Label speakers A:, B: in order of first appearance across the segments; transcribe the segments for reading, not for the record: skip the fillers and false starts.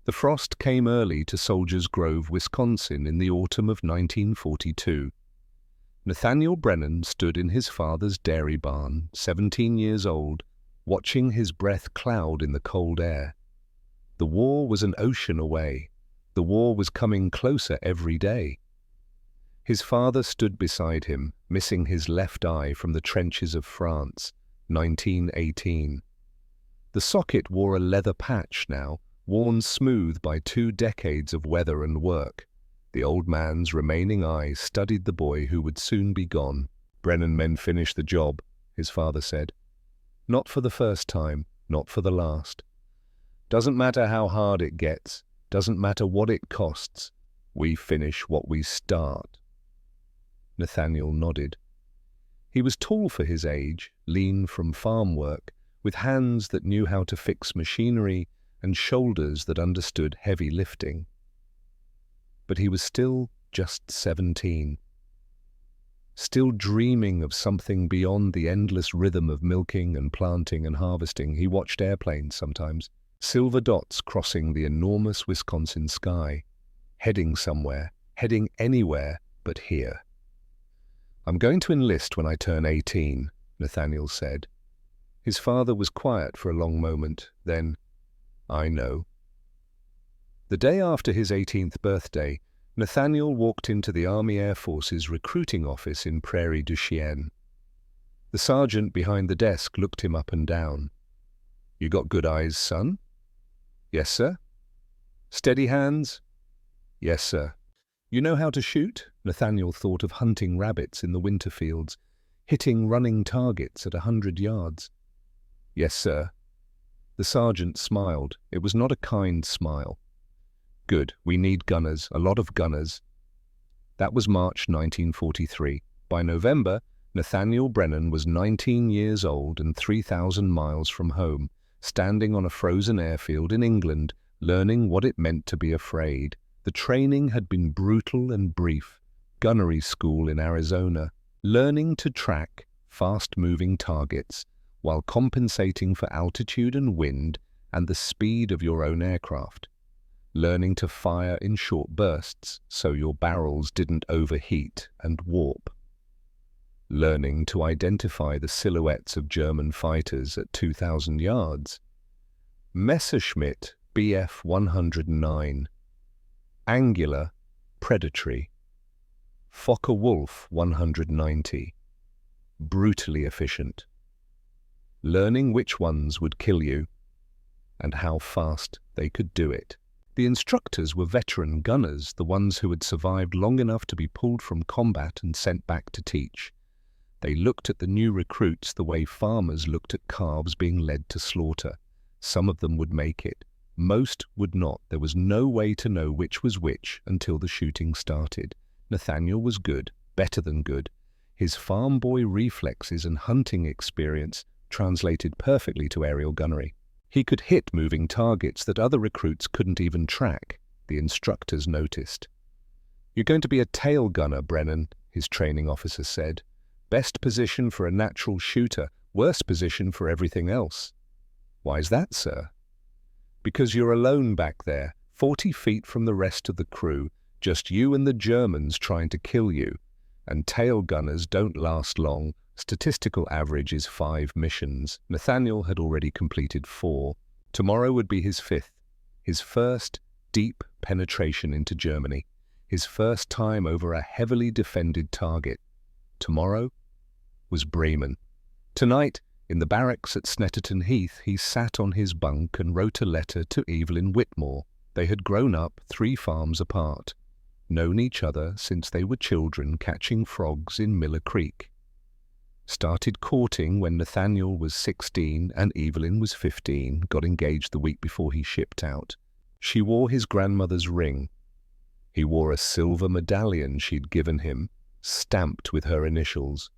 A: The frost came early to Soldiers Grove, Wisconsin in the autumn of 1942. Nathaniel Brennan stood in his father's dairy barn, 17 years old, watching his breath cloud in the cold air. The war was an ocean away. The war was coming closer every day. His father stood beside him, missing his left eye from the trenches of France, 1918. The socket wore a leather patch now, worn smooth by 2 decades of weather and work. The old man's remaining eye studied the boy who would soon be gone. "Brennan men finish the job," his father said. "Not for the first time, not for the last. Doesn't matter how hard it gets, doesn't matter what it costs. We finish what we start." Nathaniel nodded. He was tall for his age, lean from farm work, with hands that knew how to fix machinery and shoulders that understood heavy lifting. But he was still just 17. Still dreaming of something beyond the endless rhythm of milking and planting and harvesting. He watched airplanes sometimes, silver dots crossing the enormous Wisconsin sky, heading somewhere, heading anywhere but here. "I'm going to enlist when I turn 18, Nathaniel said. His father was quiet for a long moment, then, "I know." The day after his 18th birthday, Nathaniel walked into the Army Air Force's recruiting office in Prairie du Chien. The sergeant behind the desk looked him up and down. "You got good eyes, son?" "Yes, sir." "Steady hands?" "Yes, sir." "You know how to shoot?" Nathaniel thought of hunting rabbits in the winter fields, hitting running targets at 100 yards. "Yes, sir." The sergeant smiled. It was not a kind smile. "Good, we need gunners, a lot of gunners." That was March 1943. By November, Nathaniel Brennan was 19 years old and 3,000 miles from home, standing on a frozen airfield in England, learning what it meant to be afraid. The training had been brutal and brief. Gunnery school in Arizona, learning to track fast-moving targets while compensating for altitude and wind and the speed of your own aircraft. Learning to fire in short bursts so your barrels didn't overheat and warp. Learning to identify the silhouettes of German fighters at 2,000 yards. Messerschmitt Bf 109. Angular, predatory. Focke-Wulf 190. Brutally efficient. Learning which ones would kill you and how fast they could do it. The instructors were veteran gunners, the ones who had survived long enough to be pulled from combat and sent back to teach. They looked at the new recruits the way farmers looked at calves being led to slaughter. Some of them would make it. Most would not. There was no way to know which was which until the shooting started. Nathaniel was good, better than good. His farm boy reflexes and hunting experience translated perfectly to aerial gunnery. He could hit moving targets that other recruits couldn't even track, the instructors noticed. "You're going to be a tail gunner, Brennan," his training officer said. "Best position for a natural shooter, worst position for everything else." "Why's that, sir?" "Because you're alone back there, 40 feet from the rest of the crew, just you and the Germans trying to kill you. And tail gunners don't last long. Statistical average is 5 missions. Nathaniel had already completed 4. Tomorrow would be his 5th, his first deep penetration into Germany, his first time over a heavily defended target. Tomorrow was Bremen. Tonight, in the barracks at Snetterton Heath, he sat on his bunk and wrote a letter to Evelyn Whitmore. They had grown up 3 farms apart, known each other since they were children catching frogs in Miller Creek. Started courting when Nathaniel was 16 and Evelyn was 15, got engaged the week before he shipped out. She wore his grandmother's ring. He wore a silver medallion she'd given him, stamped with her initials,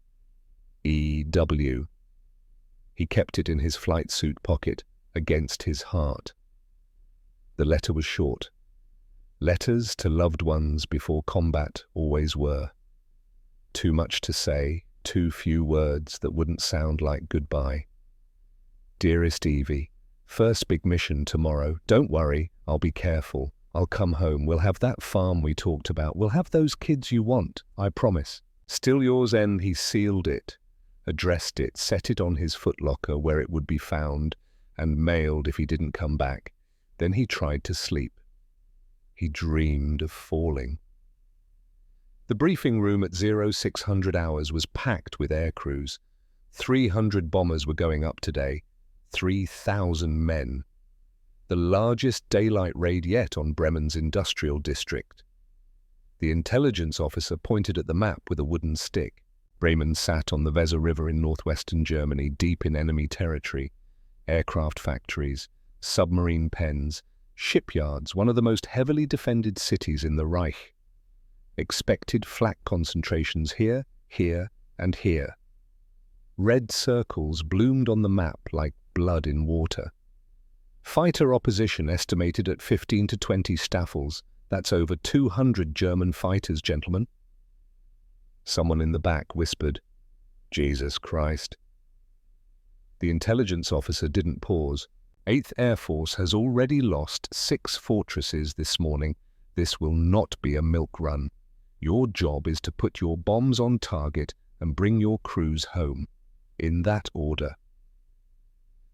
A: E.W. He kept it in his flight suit pocket, against his heart. The letter was short. Letters to loved ones before combat always were. Too much to say, too few words that wouldn't sound like goodbye. "Dearest Evie, First big mission tomorrow. Don't worry, I'll be careful. I'll come home. We'll have that farm we talked about. We'll have those kids you want, I promise. Still yours, N. He sealed it, addressed it, set it on his footlocker where it would be found, and mailed if he didn't come back. Then he tried to sleep. He dreamed of falling. The briefing room at 0600 hours was packed with air crews. 300 bombers were going up today. 3,000 men. The largest daylight raid yet on Bremen's industrial district. The intelligence officer pointed at the map with a wooden stick. Bremen sat on the Weser River in northwestern Germany, deep in enemy territory. Aircraft factories, submarine pens, shipyards, one of the most heavily defended cities in the Reich. Expected flak concentrations here, here, and here. Red circles bloomed on the map like blood in water. Fighter opposition estimated at 15 to 20 Staffels. That's over 200 German fighters, gentlemen. Someone in the back whispered, "Jesus Christ." The intelligence officer didn't pause. 8th Air Force has already lost 6 fortresses this morning. This will not be a milk run. Your job is to put your bombs on target and bring your crews home. In that order.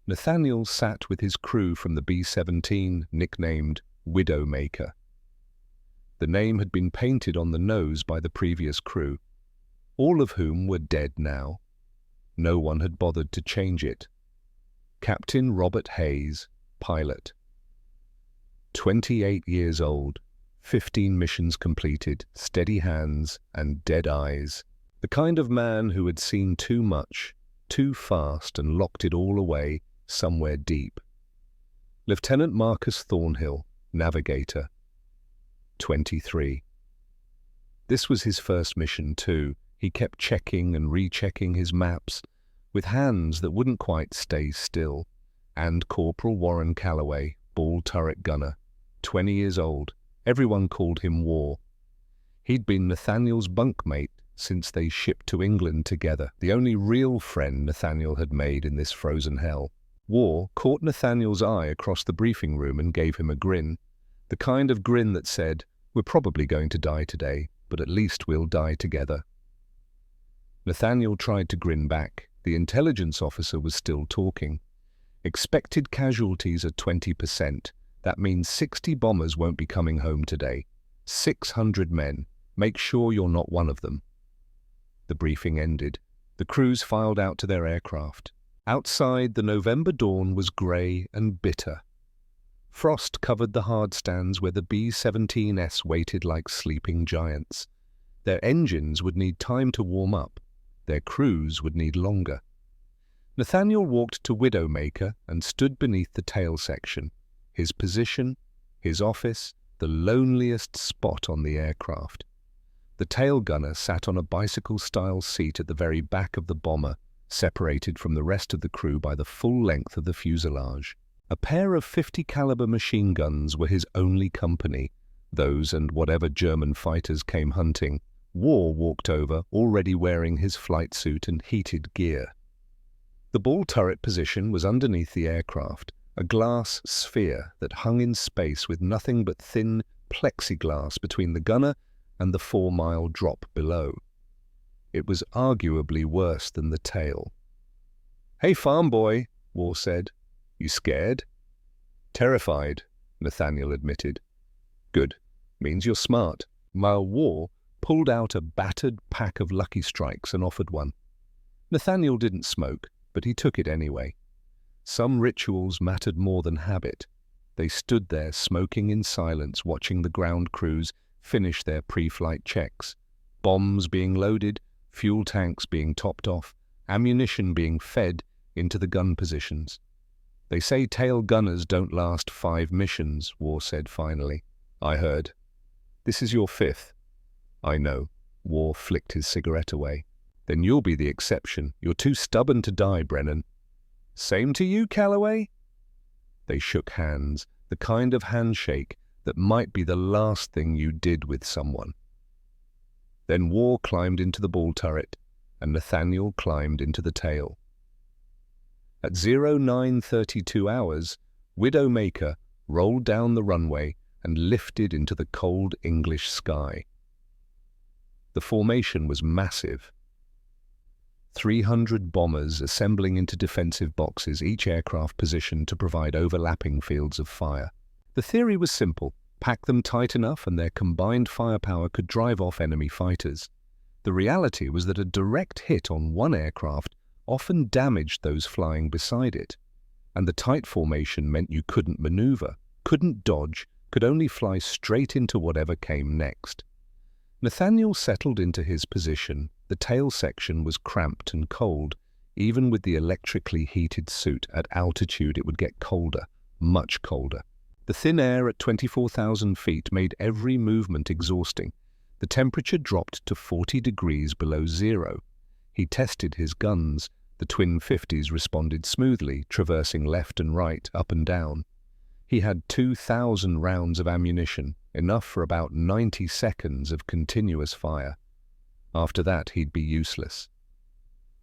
A: Nathaniel sat with his crew from the B-17, nicknamed Widowmaker. The name had been painted on the nose by the previous crew, all of whom were dead now. No one had bothered to change it. Captain Robert Hayes, pilot. 28 years old, 15 missions completed, steady hands and dead eyes. The kind of man who had seen too much, too fast, and locked it all away somewhere deep. Lieutenant Marcus Thornhill, navigator. 23. This was his first mission too. He kept checking and rechecking his maps with hands that wouldn't quite stay still. And Corporal Warren Calloway, ball turret gunner, 20 years old. Everyone called him War. He'd been Nathaniel's bunkmate since they shipped to England together, the only real friend Nathaniel had made in this frozen hell. War caught Nathaniel's eye across the briefing room and gave him a grin, the kind of grin that said, "We're probably going to die today, but at least we'll die together." Nathaniel tried to grin back. The intelligence officer was still talking. Expected casualties are 20%. That means 60 bombers won't be coming home today. 600 men. Make sure you're not one of them. The briefing ended. The crews filed out to their aircraft. Outside, the November dawn was grey and bitter. Frost covered the hard stands where the B-17s waited like sleeping giants. Their engines would need time to warm up. Their crews would need longer. Nathaniel walked to Widowmaker and stood beneath the tail section. His position, his office, the loneliest spot on the aircraft. The tail gunner sat on a bicycle-style seat at the very back of the bomber, separated from the rest of the crew by the full length of the fuselage. A pair of 50 caliber machine guns were his only company, those and whatever German fighters came hunting. War walked over, already wearing his flight suit and heated gear. The ball turret position was underneath the aircraft, a glass sphere that hung in space with nothing but thin plexiglass between the gunner and the 4-mile drop below. It was arguably worse than the tail. "Hey, farm boy," War said. "You scared?" "Terrified," Nathaniel admitted. "Good. Means you're smart." While War pulled out a battered pack of Lucky Strikes and offered one. Nathaniel didn't smoke, but he took it anyway. Some rituals mattered more than habit. They stood there smoking in silence, watching the ground crews finish their pre-flight checks. Bombs being loaded, fuel tanks being topped off, ammunition being fed into the gun positions. "They say tail gunners don't last 5 missions, War said finally. "I heard." "This is your 5th. "I know." War flicked his cigarette away. "Then you'll be the exception. You're too stubborn to die, Brennan." "Same to you, Calloway." They shook hands, the kind of handshake that might be the last thing you did with someone. Then War climbed into the ball turret, and Nathaniel climbed into the tail. At 0932 hours, Widowmaker rolled down the runway and lifted into the cold English sky. The formation was massive. 300 bombers assembling into defensive boxes, each aircraft positioned to provide overlapping fields of fire. The theory was simple: pack them tight enough and their combined firepower could drive off enemy fighters. The reality was that a direct hit on one aircraft often damaged those flying beside it, and the tight formation meant you couldn't maneuver, couldn't dodge, could only fly straight into whatever came next. Nathaniel settled into his position. The tail section was cramped and cold. Even with the electrically heated suit, at altitude it would get colder, much colder. The thin air at 24,000 feet made every movement exhausting. The temperature dropped to 40 degrees below zero. He tested his guns. The twin 50s responded smoothly, traversing left and right, up and down. He had 2,000 rounds of ammunition, enough for about 90 seconds of continuous fire. After that, he'd be useless.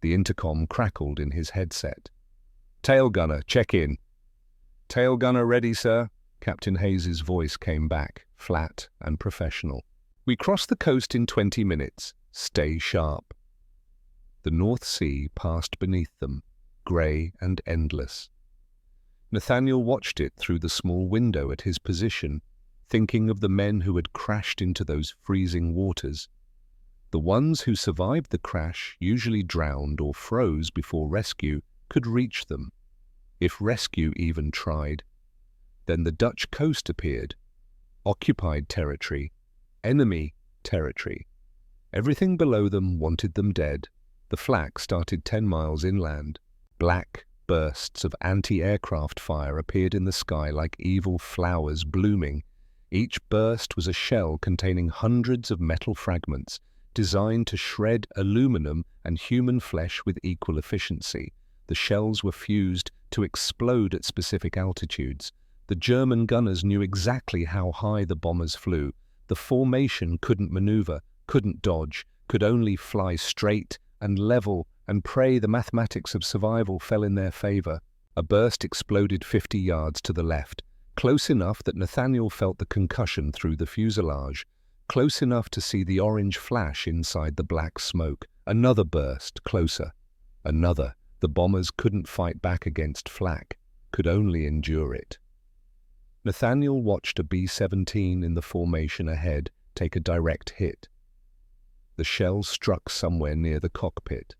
A: The intercom crackled in his headset. "Tail gunner, check in." "Tail gunner ready, sir." Captain Hayes's voice came back, flat and professional. "We cross the coast in 20 minutes. Stay sharp." The North Sea passed beneath them, grey and endless. Nathaniel watched it through the small window at his position, thinking of the men who had crashed into those freezing waters. The ones who survived the crash, usually drowned or froze before rescue, could reach them, if rescue even tried. Then the Dutch coast appeared. Occupied territory, enemy territory. Everything below them wanted them dead. The flak started 10 miles inland. Black bursts of anti-aircraft fire appeared in the sky like evil flowers blooming. Each burst was a shell containing hundreds of metal fragments, designed to shred aluminum and human flesh with equal efficiency. The shells were fused to explode at specific altitudes. The German gunners knew exactly how high the bombers flew. The formation couldn't maneuver, couldn't dodge, could only fly straight and level and pray the mathematics of survival fell in their favor. A burst exploded 50 yards to the left, close enough that Nathaniel felt the concussion through the fuselage, close enough to see the orange flash inside the black smoke. Another burst, closer. Another. The bombers couldn't fight back against flak, could only endure it. Nathaniel watched a B-17 in the formation ahead take a direct hit. The shell struck somewhere near the cockpit.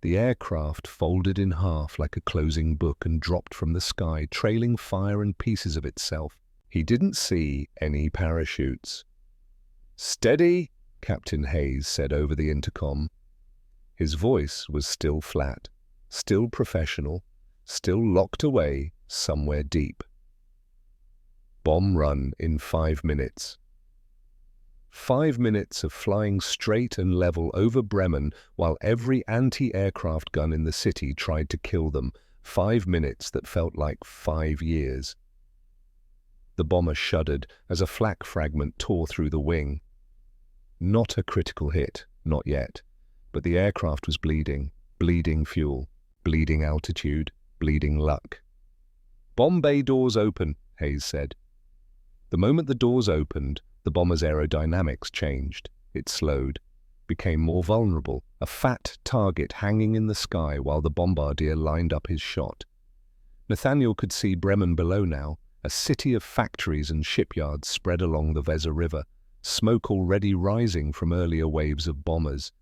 A: The aircraft folded in half like a closing book and dropped from the sky, trailing fire and pieces of itself. He didn't see any parachutes. "Steady," Captain Hayes said over the intercom. His voice was still flat, still professional, still locked away somewhere deep. "Bomb run in 5 minutes." 5 minutes of flying straight and level over Bremen while every anti-aircraft gun in the city tried to kill them. 5 minutes that felt like 5 years. The bomber shuddered as a flak fragment tore through the wing. Not a critical hit, not yet, but the aircraft was bleeding, bleeding fuel, bleeding altitude, bleeding luck. "Bomb bay doors open," Hayes said. The moment the doors opened, the bomber's aerodynamics changed. It slowed, became more vulnerable, a fat target hanging in the sky while the bombardier lined up his shot. Nathaniel could see Bremen below now, a city of factories and shipyards spread along the Weser River, smoke already rising from earlier waves of bombers.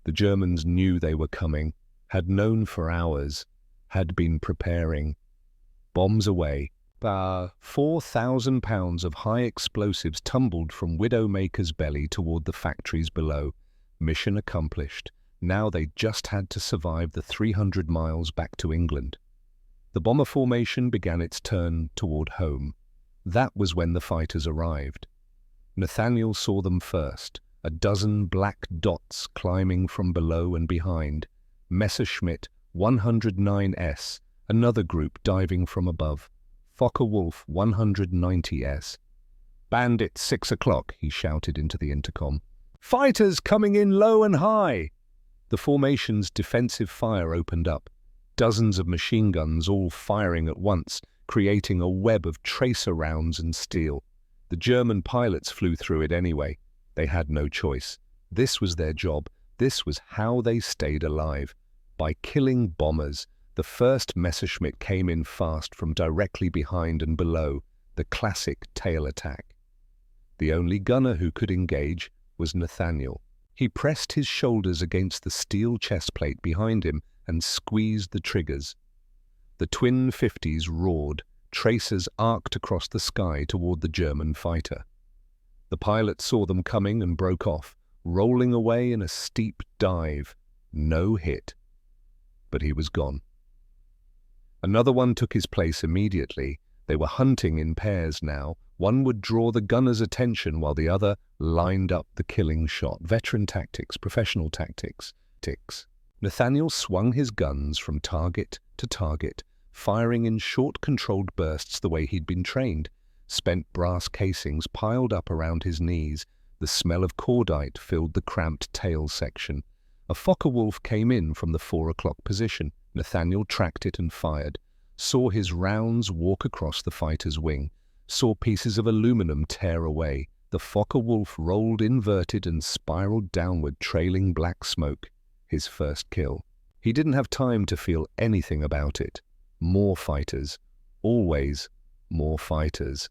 A: The Germans knew they were coming, had known for hours, had been preparing. Bombs away. 4,000 pounds of high explosives tumbled from Widowmaker's belly toward the factories below. Mission accomplished. Now they just had to survive the 300 miles back to England. The bomber formation began its turn toward home. That was when the fighters arrived. Nathaniel saw them first, a dozen black dots climbing from below and behind. Messerschmitt 109S, another group diving from above. Focke-Wulf 190S. "Bandit 6 o'clock, he shouted into the intercom. "Fighters coming in low and high!" The formation's defensive fire opened up. Dozens of machine guns all firing at once, creating a web of tracer rounds and steel. The German pilots flew through it anyway. They had no choice. This was their job. This was how they stayed alive. By killing bombers. The first Messerschmitt came in fast from directly behind and below, the classic tail attack. The only gunner who could engage was Nathaniel. He pressed his shoulders against the steel chest plate behind him and squeezed the triggers. The twin 50s roared, tracers arced across the sky toward the German fighter. The pilot saw them coming and broke off, rolling away in a steep dive. No hit. But he was gone. Another one took his place immediately. They were hunting in pairs now. One would draw the gunner's attention while the other lined up the killing shot. Veteran tactics, professional tactics. Nathaniel swung his guns from target to target, firing in short controlled bursts the way he'd been trained. Spent brass casings piled up around his knees. The smell of cordite filled the cramped tail section. A Focke-Wulf came in from the 4 o'clock position. Nathaniel tracked it and fired. Saw his rounds walk across the fighter's wing. Saw pieces of aluminum tear away. The Focke-Wulf rolled inverted and spiraled downward, trailing black smoke. His first kill. He didn't have time to feel anything about it. More fighters. Always more fighters.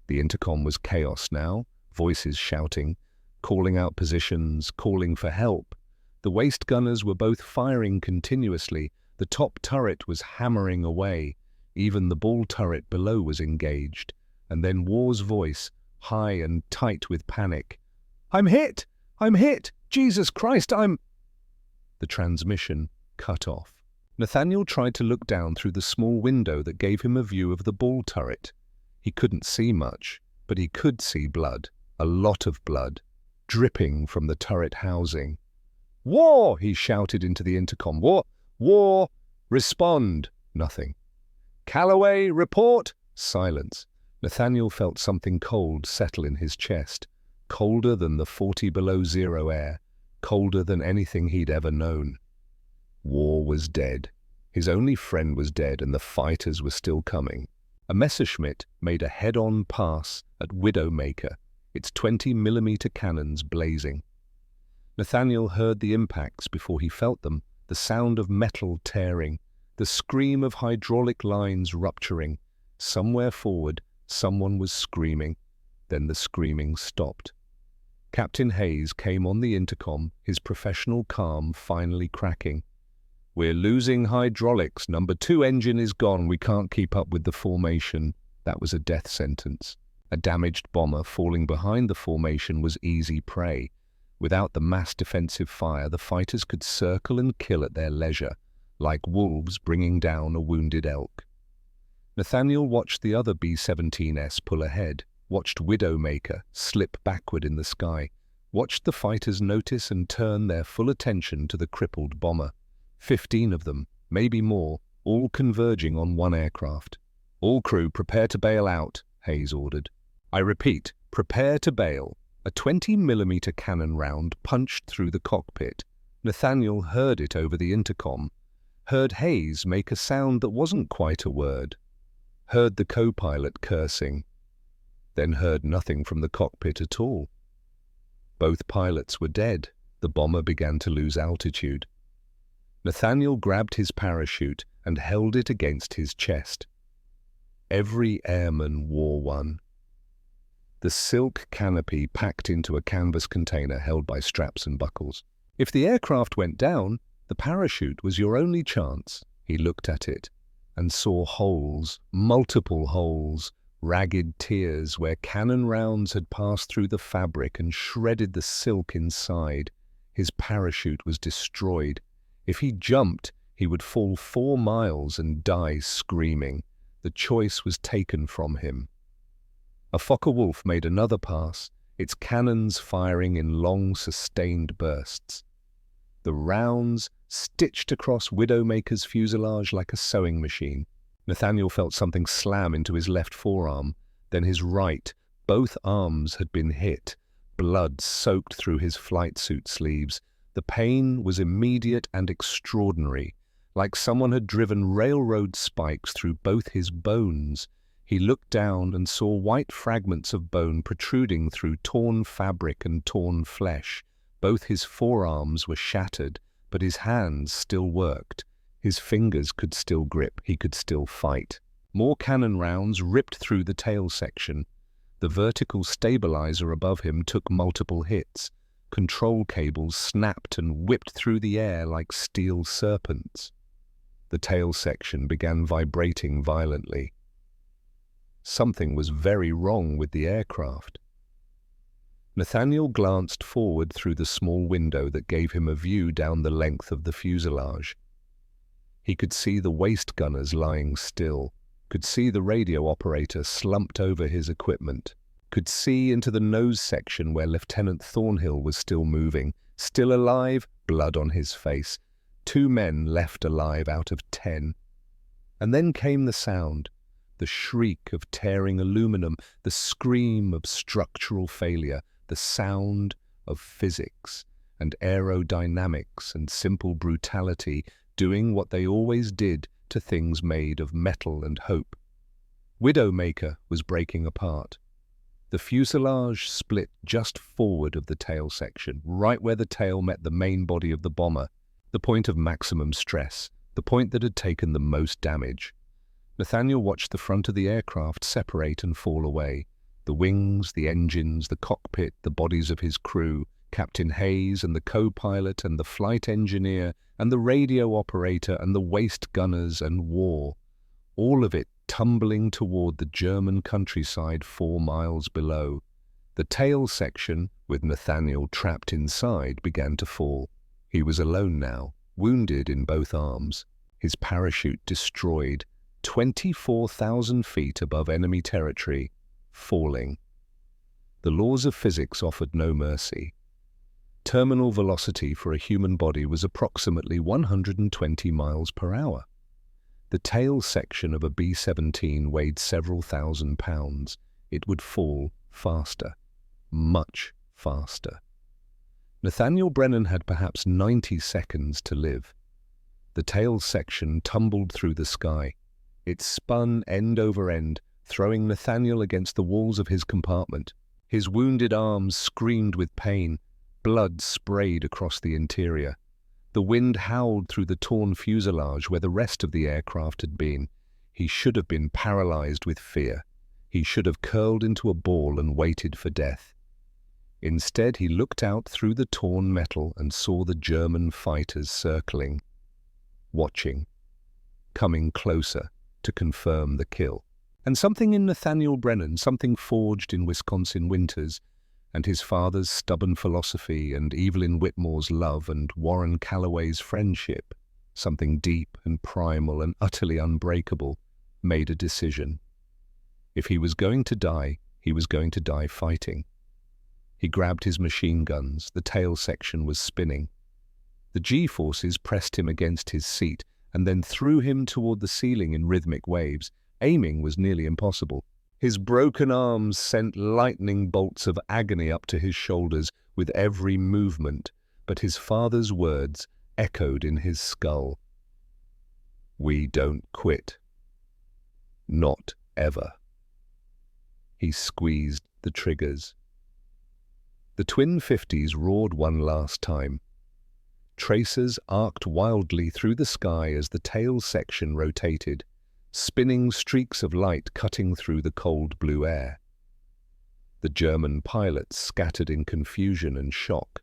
A: The intercom was chaos now. Voices shouting, calling out positions, calling for help. The waist gunners were both firing continuously. The top turret was hammering away. Even the ball turret below was engaged. And then War's voice, high and tight with panic. "I'm hit! I'm hit! Jesus Christ, I'm—" The transmission cut off. Nathaniel tried to look down through the small window that gave him a view of the ball turret. He couldn't see much, but he could see blood. A lot of blood, dripping from the turret housing. "War!" he shouted into the intercom. "War! War! Respond!" Nothing. "Calloway, report!" Silence. Nathaniel felt something cold settle in his chest, colder than the 40 below zero air, colder than anything he'd ever known. War was dead. His only friend was dead, and the fighters were still coming. A Messerschmitt made a head-on pass at Widowmaker, its 20mm cannons blazing. Nathaniel heard the impacts before he felt them, the sound of metal tearing, the scream of hydraulic lines rupturing. Somewhere forward, someone was screaming. Then the screaming stopped. Captain Hayes came on the intercom, his professional calm finally cracking. "We're losing hydraulics. Number 2 engine is gone. We can't keep up with the formation." That was a death sentence. A damaged bomber falling behind the formation was easy prey. Without the mass defensive fire, the fighters could circle and kill at their leisure, like wolves bringing down a wounded elk. Nathaniel watched the other B-17s pull ahead, watched Widowmaker slip backward in the sky, watched the fighters notice and turn their full attention to the crippled bomber. 15 of them, maybe more, all converging on one aircraft. "All crew, prepare to bail out," Hayes ordered. "I repeat, prepare to bail." A 20mm cannon round punched through the cockpit. Nathaniel heard it over the intercom, heard Hayes make a sound that wasn't quite a word, heard the co-pilot cursing, then heard nothing from the cockpit at all. Both pilots were dead. The bomber began to lose altitude. Nathaniel grabbed his parachute and held it against his chest. Every airman wore one. The silk canopy packed into a canvas container held by straps and buckles. If the aircraft went down, the parachute was your only chance. He looked at it and saw holes, multiple holes, ragged tears where cannon rounds had passed through the fabric and shredded the silk inside. His parachute was destroyed. If he jumped, he would fall 4 miles and die screaming. The choice was taken from him. A Focke-Wulf made another pass, its cannons firing in long, sustained bursts. The rounds stitched across Widowmaker's fuselage like a sewing machine. Nathaniel felt something slam into his left forearm, then his right. Both arms had been hit. Blood soaked through his flight suit sleeves. The pain was immediate and extraordinary, like someone had driven railroad spikes through both his bones. He looked down and saw white fragments of bone protruding through torn fabric and torn flesh. Both his forearms were shattered, but his hands still worked. His fingers could still grip, he could still fight. More cannon rounds ripped through the tail section. The vertical stabilizer above him took multiple hits. Control cables snapped and whipped through the air like steel serpents. The tail section began vibrating violently. Something was very wrong with the aircraft. Nathaniel glanced forward through the small window that gave him a view down the length of the fuselage. He could see the waist gunners lying still, could see the radio operator slumped over his equipment, could see into the nose section where Lieutenant Thornhill was still moving, still alive, blood on his face. 2 men left alive out of 10. And then came the sound, the shriek of tearing aluminum, the scream of structural failure, the sound of physics and aerodynamics and simple brutality doing what they always did to things made of metal and hope. Widowmaker was breaking apart. The fuselage split just forward of the tail section, right where the tail met the main body of the bomber, the point of maximum stress, the point that had taken the most damage. Nathaniel watched the front of the aircraft separate and fall away. The wings, the engines, the cockpit, the bodies of his crew, Captain Hayes and the co-pilot and the flight engineer and the radio operator and the waist gunners and war. All of it tumbling toward the German countryside 4 miles below. The tail section, with Nathaniel trapped inside, began to fall. He was alone now, wounded in both arms, his parachute destroyed, 24,000 feet above enemy territory, falling. The laws of physics offered no mercy. Terminal velocity for a human body was approximately 120 miles per hour. The tail section of a B-17 weighed several thousand pounds. It would fall faster, much faster. Nathaniel Brennan had perhaps 90 seconds to live. The tail section tumbled through the sky. It spun end over end, throwing Nathaniel against the walls of his compartment. His wounded arms screamed with pain. Blood sprayed across the interior. The wind howled through the torn fuselage where the rest of the aircraft had been. He should have been paralyzed with fear. He should have curled into a ball and waited for death. Instead, he looked out through the torn metal and saw the German fighters circling, watching, coming closer to confirm the kill. And something in Nathaniel Brennan, something forged in Wisconsin winters, and his father's stubborn philosophy and Evelyn Whitmore's love and Warren Calloway's friendship, something deep and primal and utterly unbreakable, made a decision. If he was going to die, he was going to die fighting. He grabbed his machine guns. The tail section was spinning. The G-forces pressed him against his seat and then threw him toward the ceiling in rhythmic waves. Aiming was nearly impossible. His broken arms sent lightning bolts of agony up to his shoulders with every movement, but his father's words echoed in his skull. "We don't quit. Not ever." He squeezed the triggers. The twin 50s roared one last time. Tracers arced wildly through the sky as the tail section rotated, spinning streaks of light cutting through the cold blue air. The German pilots scattered in confusion and shock.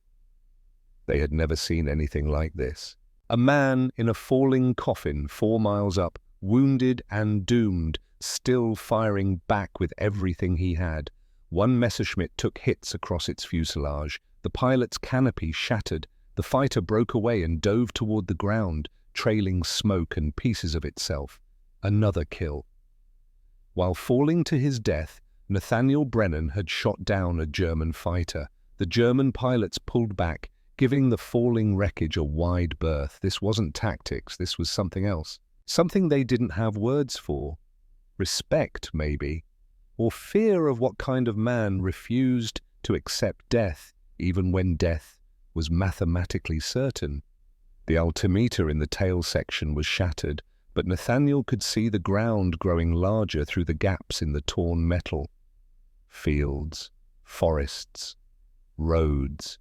A: They had never seen anything like this. A man in a falling coffin 4 miles up, wounded and doomed, still firing back with everything he had. One Messerschmitt took hits across its fuselage. The pilot's canopy shattered. The fighter broke away and dove toward the ground, trailing smoke and pieces of itself. Another kill. While falling to his death, Nathaniel Brennan had shot down a German fighter. The German pilots pulled back, giving the falling wreckage a wide berth. This wasn't tactics, this was something else. Something they didn't have words for. Respect, maybe. Or fear of what kind of man refused to accept death, even when death was mathematically certain. The altimeter in the tail section was shattered, but Nathaniel could see the ground growing larger through the gaps in the torn metal. Fields, forests, roads.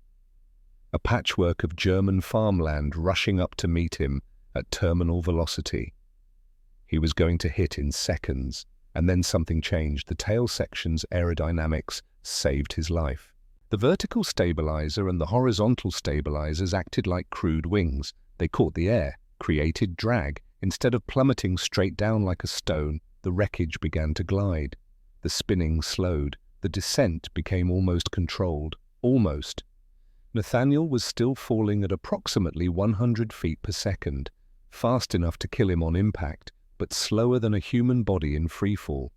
A: A patchwork of German farmland rushing up to meet him at terminal velocity. He was going to hit in seconds, and then something changed. The tail section's aerodynamics saved his life. The vertical stabilizer and the horizontal stabilizers acted like crude wings. They caught the air, created drag. Instead of plummeting straight down like a stone, the wreckage began to glide. The spinning slowed. The descent became almost controlled. Almost. Nathaniel was still falling at approximately 100 feet per second, fast enough to kill him on impact, but slower than a human body in freefall.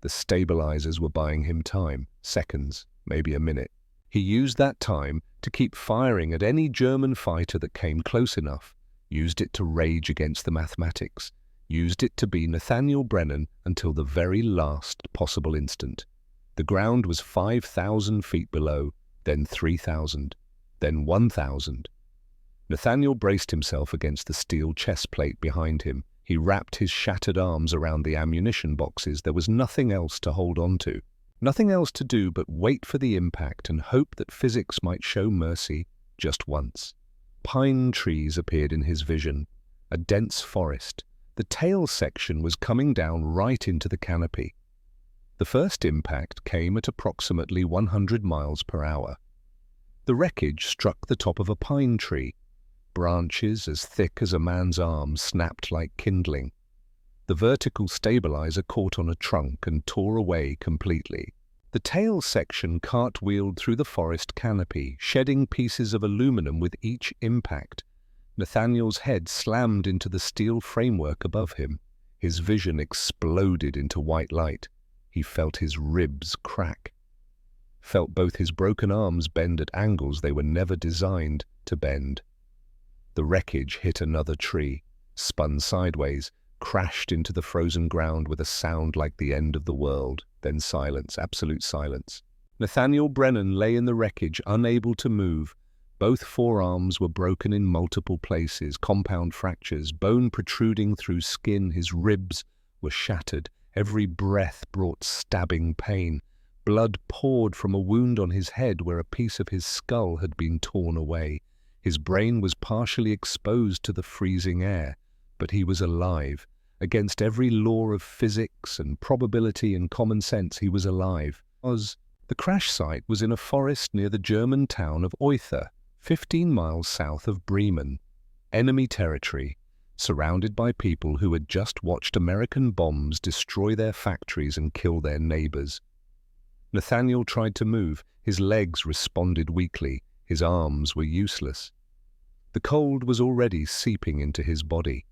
A: The stabilizers were buying him time, seconds, maybe a minute. He used that time to keep firing at any German fighter that came close enough, used it to rage against the mathematics, used it to be Nathaniel Brennan until the very last possible instant. The ground was 5,000 feet below, then 3,000, then 1,000. Nathaniel braced himself against the steel chest plate behind him. He wrapped his shattered arms around the ammunition boxes. There was nothing else to hold on to. Nothing else to do but wait for the impact and hope that physics might show mercy just once. Pine trees appeared in his vision, a dense forest. The tail section was coming down right into the canopy. The first impact came at approximately 100 miles per hour. The wreckage struck the top of a pine tree. Branches as thick as a man's arm snapped like kindling. The vertical stabilizer caught on a trunk and tore away completely. The tail section cartwheeled through the forest canopy, shedding pieces of aluminum with each impact. Nathaniel's head slammed into the steel framework above him. His vision exploded into white light. He felt his ribs crack. Felt both his broken arms bend at angles they were never designed to bend. The wreckage hit another tree, spun sideways, crashed into the frozen ground with a sound like the end of the world. Then silence, absolute silence. Nathaniel Brennan lay in the wreckage, unable to move. Both forearms were broken in multiple places, compound fractures, bone protruding through skin. His ribs were shattered. Every breath brought stabbing pain. Blood poured from a wound on his head where a piece of his skull had been torn away. His brain was partially exposed to the freezing air, but he was alive. Against every law of physics and probability and common sense, he was alive. The crash site was in a forest near the German town of Euther, 15 miles south of Bremen. Enemy territory, surrounded by people who had just watched American bombs destroy their factories and kill their neighbors. Nathaniel tried to move. His legs responded weakly. His arms were useless. The cold was already seeping into his body.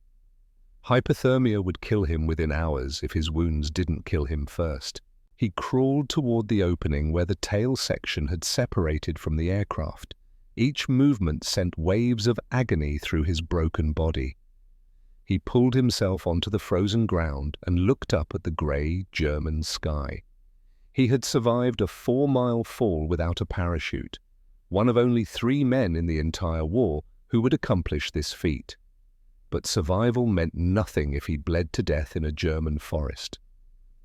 A: Hypothermia would kill him within hours if his wounds didn't kill him first. He crawled toward the opening where the tail section had separated from the aircraft. Each movement sent waves of agony through his broken body. He pulled himself onto the frozen ground and looked up at the grey German sky. He had survived a 4-mile fall without a parachute, one of only 3 men in the entire war who would accomplish this feat. But survival meant nothing if he bled to death in a German forest.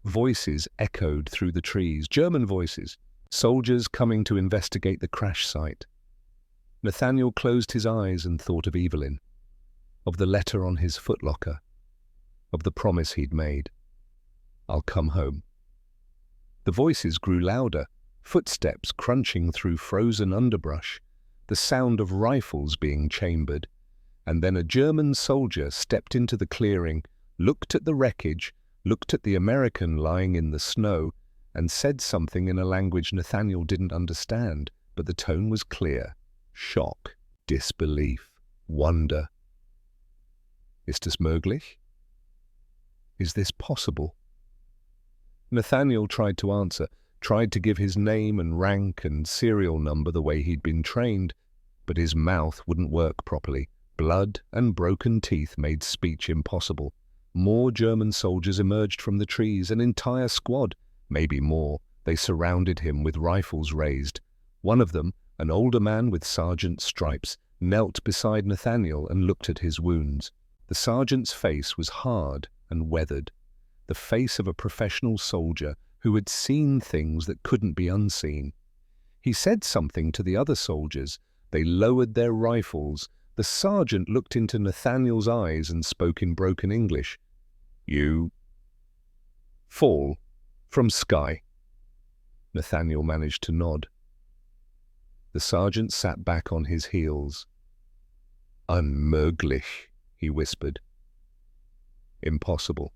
A: Voices echoed through the trees, German voices, soldiers coming to investigate the crash site. Nathaniel closed his eyes and thought of Evelyn, of the letter on his footlocker, of the promise he'd made. "I'll come home." The voices grew louder, footsteps crunching through frozen underbrush, the sound of rifles being chambered. And then a German soldier stepped into the clearing, looked at the wreckage, looked at the American lying in the snow, and said something in a language Nathaniel didn't understand, but the tone was clear. Shock, disbelief, wonder. Ist es möglich? Is this possible? Nathaniel tried to answer, tried to give his name and rank and serial number the way he'd been trained, but his mouth wouldn't work properly. Blood and broken teeth made speech impossible. More German soldiers emerged from the trees, an entire squad, maybe more. They surrounded him with rifles raised. One of them, an older man with sergeant's stripes, knelt beside Nathaniel and looked at his wounds. The sergeant's face was hard and weathered, the face of a professional soldier who had seen things that couldn't be unseen. He said something to the other soldiers. They lowered their rifles. The sergeant looked into Nathaniel's eyes and spoke in broken English. "You fall from sky." Nathaniel managed to nod. The sergeant sat back on his heels. "Unmöglich," he whispered. "Impossible."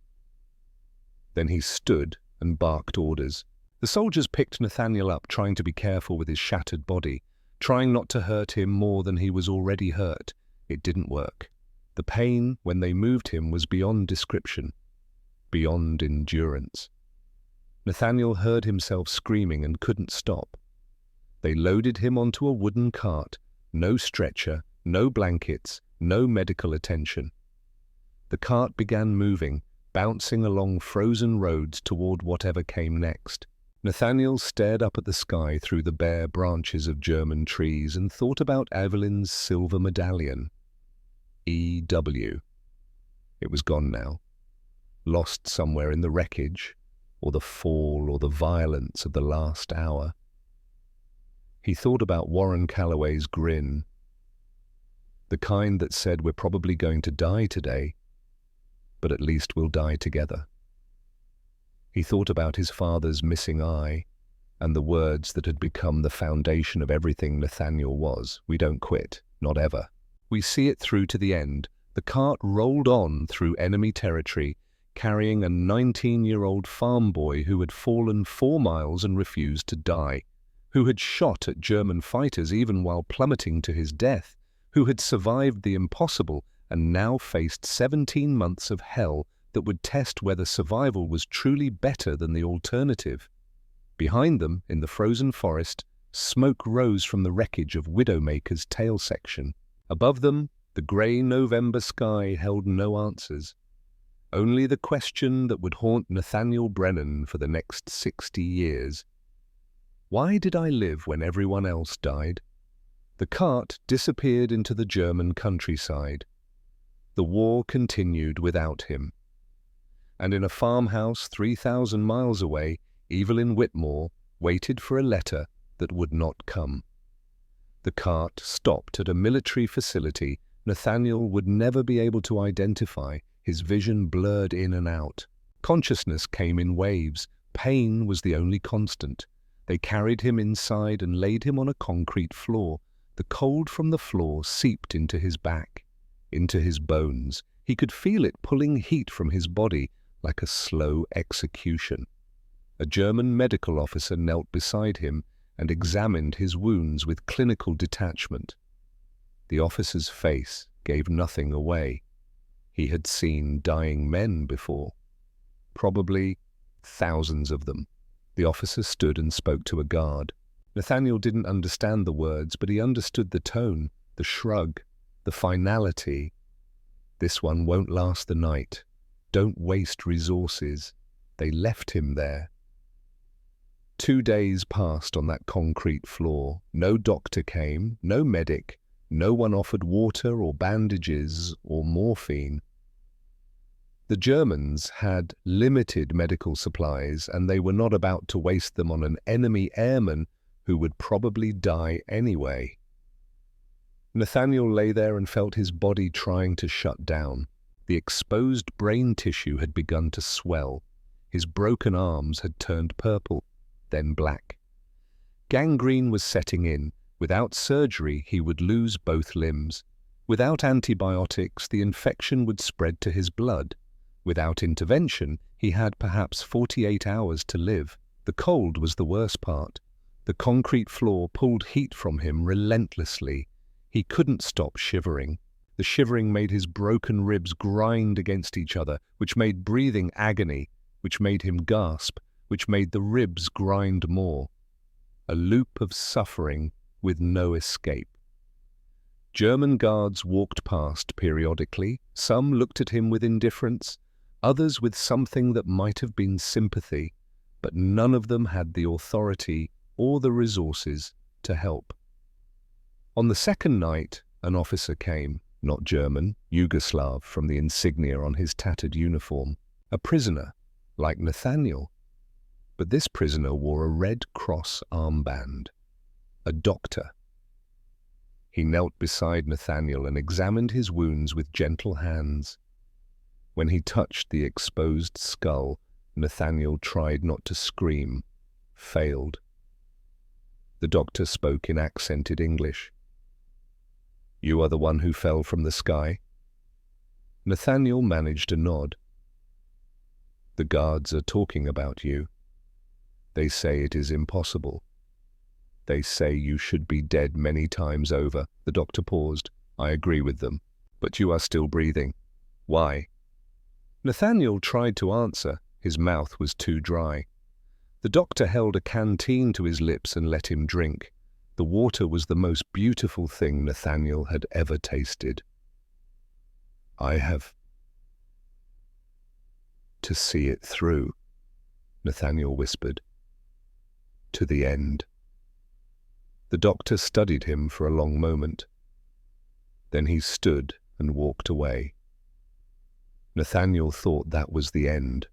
A: Then he stood and barked orders. The soldiers picked Nathaniel up, trying to be careful with his shattered body, trying not to hurt him more than he was already hurt. It didn't work. The pain when they moved him was beyond description, beyond endurance. Nathaniel heard himself screaming and couldn't stop. They loaded him onto a wooden cart. No stretcher, no blankets, no medical attention. The cart began moving, bouncing along frozen roads toward whatever came next. Nathaniel stared up at the sky through the bare branches of German trees and thought about Evelyn's silver medallion. EW. It was gone now, lost somewhere in the wreckage, or the fall or the violence of the last hour. He thought about Warren Calloway's grin, the kind that said, "We're probably going to die today, but at least we'll die together." He thought about his father's missing eye and the words that had become the foundation of everything Nathaniel was. "We don't quit, not ever. We see it through to the end." The cart rolled on through enemy territory, carrying a 19-year-old farm boy who had fallen 4 miles and refused to die, who had shot at German fighters even while plummeting to his death, who had survived the impossible and now faced 17 months of hell that would test whether survival was truly better than the alternative. Behind them, in the frozen forest, smoke rose from the wreckage of Widowmaker's tail section. Above them, the grey November sky held no answers, only the question that would haunt Nathaniel Brennan for the next 60 years. Why did I live when everyone else died? The cart disappeared into the German countryside. The war continued without him. And in a farmhouse 3,000 miles away, Evelyn Whitmore waited for a letter that would not come. The cart stopped at a military facility Nathaniel would never be able to identify, his vision blurred in and out. Consciousness came in waves. Pain was the only constant. They carried him inside and laid him on a concrete floor. The cold from the floor seeped into his back, into his bones. He could feel it pulling heat from his body like a slow execution. A German medical officer knelt beside him and examined his wounds with clinical detachment. The officer's face gave nothing away. He had seen dying men before, probably thousands of them. The officer stood and spoke to a guard. Nathaniel didn't understand the words, but he understood the tone, the shrug, the finality. "This one won't last the night. Don't waste resources." They left him there. 2 days passed on that concrete floor. No doctor came, no medic, no one offered water or bandages or morphine. The Germans had limited medical supplies, and they were not about to waste them on an enemy airman who would probably die anyway. Nathaniel lay there and felt his body trying to shut down. The exposed brain tissue had begun to swell. His broken arms had turned purple, then black. Gangrene was setting in. Without surgery, he would lose both limbs. Without antibiotics, the infection would spread to his blood. Without intervention, he had perhaps 48 hours to live. The cold was the worst part. The concrete floor pulled heat from him relentlessly. He couldn't stop shivering. The shivering made his broken ribs grind against each other, which made breathing agony, which made him gasp, which made the ribs grind more. A loop of suffering with no escape. German guards walked past periodically. Some looked at him with indifference, others with something that might have been sympathy, but none of them had the authority or the resources to help. On the second night, An officer came, not German, Yugoslav from the insignia on his tattered uniform. A prisoner, like Nathaniel. But this prisoner wore a Red Cross armband. A doctor. He knelt beside Nathaniel and examined his wounds with gentle hands. When he touched the exposed skull, Nathaniel tried not to scream, failed. The doctor spoke in accented English. "You are the one who fell from the sky?" Nathaniel managed a nod. "The guards are talking about you. They say it is impossible. They say you should be dead many times over." The doctor paused. "I agree with them. But you are still breathing. Why?" Nathaniel tried to answer. His mouth was too dry. The doctor held a canteen to his lips and let him drink. The water was the most beautiful thing Nathaniel had ever tasted. "I have to see it through," Nathaniel whispered. "To the end." The doctor studied him for a long moment. Then he stood and walked away. Nathaniel thought that was the end.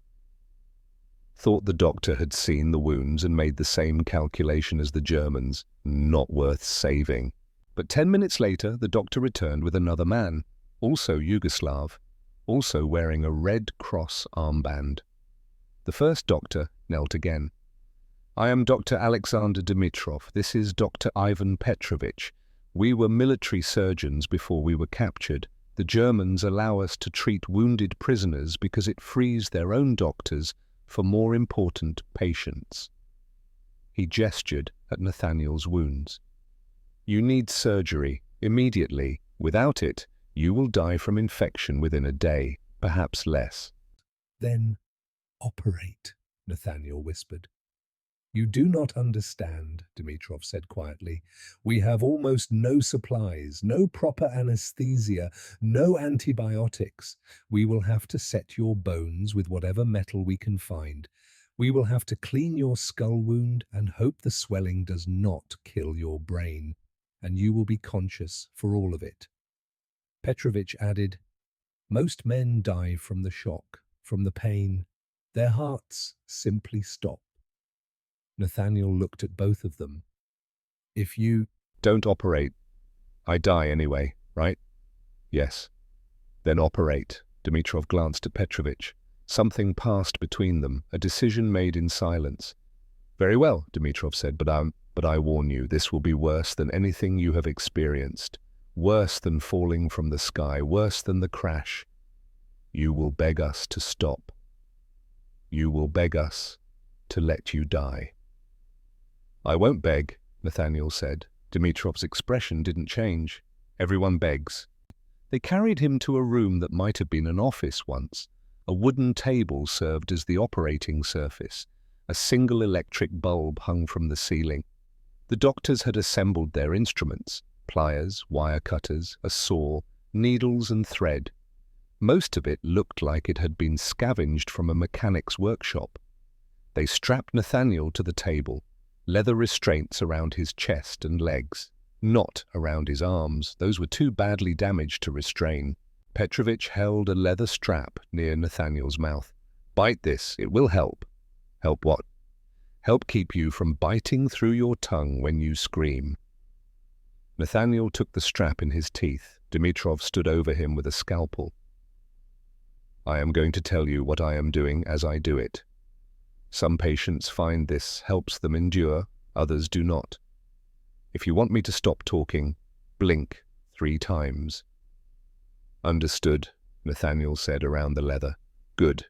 A: Thought the doctor had seen the wounds and made the same calculation as the Germans. Not worth saving. But 10 minutes later, the doctor returned with another man, also Yugoslav, also wearing a Red Cross armband. The first doctor knelt again. "I am Dr. Alexander Dimitrov. This is Dr. Ivan Petrovich. We were military surgeons before we were captured. The Germans allow us to treat wounded prisoners because it frees their own doctors for more important patients." He gestured at Nathaniel's wounds. "You need surgery, immediately. Without it, you will die from infection within a day, perhaps less." "Then operate," Nathaniel whispered. "You do not understand," Dimitrov said quietly. "We have almost no supplies, no proper anesthesia, no antibiotics. We will have to set your bones with whatever metal we can find. We will have to clean your skull wound and hope the swelling does not kill your brain, and you will be conscious for all of it." Petrovich added, "Most men die from the shock, from the pain. Their hearts simply stop." Nathaniel looked at both of them. "If you don't operate, I die anyway, right?" "Yes." "Then operate." Dimitrov glanced at Petrovich. Something passed between them, a decision made in silence. "Very well," Dimitrov said, but I warn you, this will be worse than anything you have experienced. Worse than falling from the sky, worse than the crash. You will beg us to stop. You will beg us to let you die." "I won't beg," Nathaniel said. Dimitrov's expression didn't change. "Everyone begs." They carried him to a room that might have been an office once. A wooden table served as the operating surface. A single electric bulb hung from the ceiling. The doctors had assembled their instruments: pliers, wire cutters, a saw, needles and thread. Most of it looked like it had been scavenged from a mechanic's workshop. They strapped Nathaniel to the table, leather restraints around his chest and legs, not around his arms. Those were too badly damaged to restrain. Petrovich held a leather strap near Nathaniel's mouth. "Bite this, it will help." "Help what?" "Help keep you from biting through your tongue when you scream." Nathaniel took the strap in his teeth. Dimitrov stood over him with a scalpel. "I am going to tell you what I am doing as I do it. Some patients find this helps them endure, others do not. If you want me to stop talking, blink 3 times. "Understood," Nathaniel said around the leather. "Good.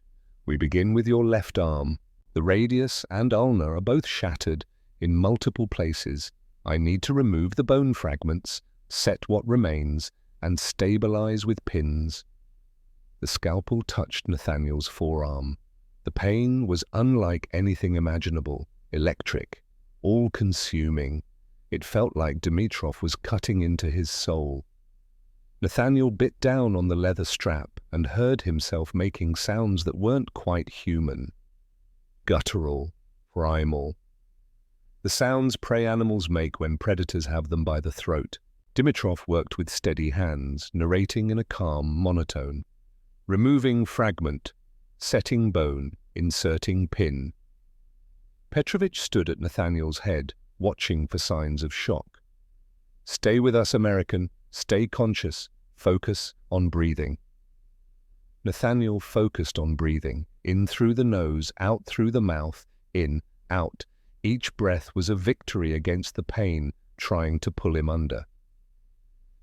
A: We begin with your left arm. The radius and ulna are both shattered in multiple places. I need to remove the bone fragments, set what remains, and stabilize with pins." The scalpel touched Nathaniel's forearm. The pain was unlike anything imaginable, electric, all-consuming. It felt like Dimitrov was cutting into his soul. Nathaniel bit down on the leather strap and heard himself making sounds that weren't quite human. Guttural, primal. The sounds prey animals make when predators have them by the throat. Dimitrov worked with steady hands, narrating in a calm monotone. Removing fragment, setting bone, inserting pin. Petrovich stood at Nathaniel's head, watching for signs of shock. Stay with us, American. Stay conscious. Focus on breathing. Nathaniel focused on breathing, in through the nose, out through the mouth, in, out. Each breath was a victory against the pain trying to pull him under.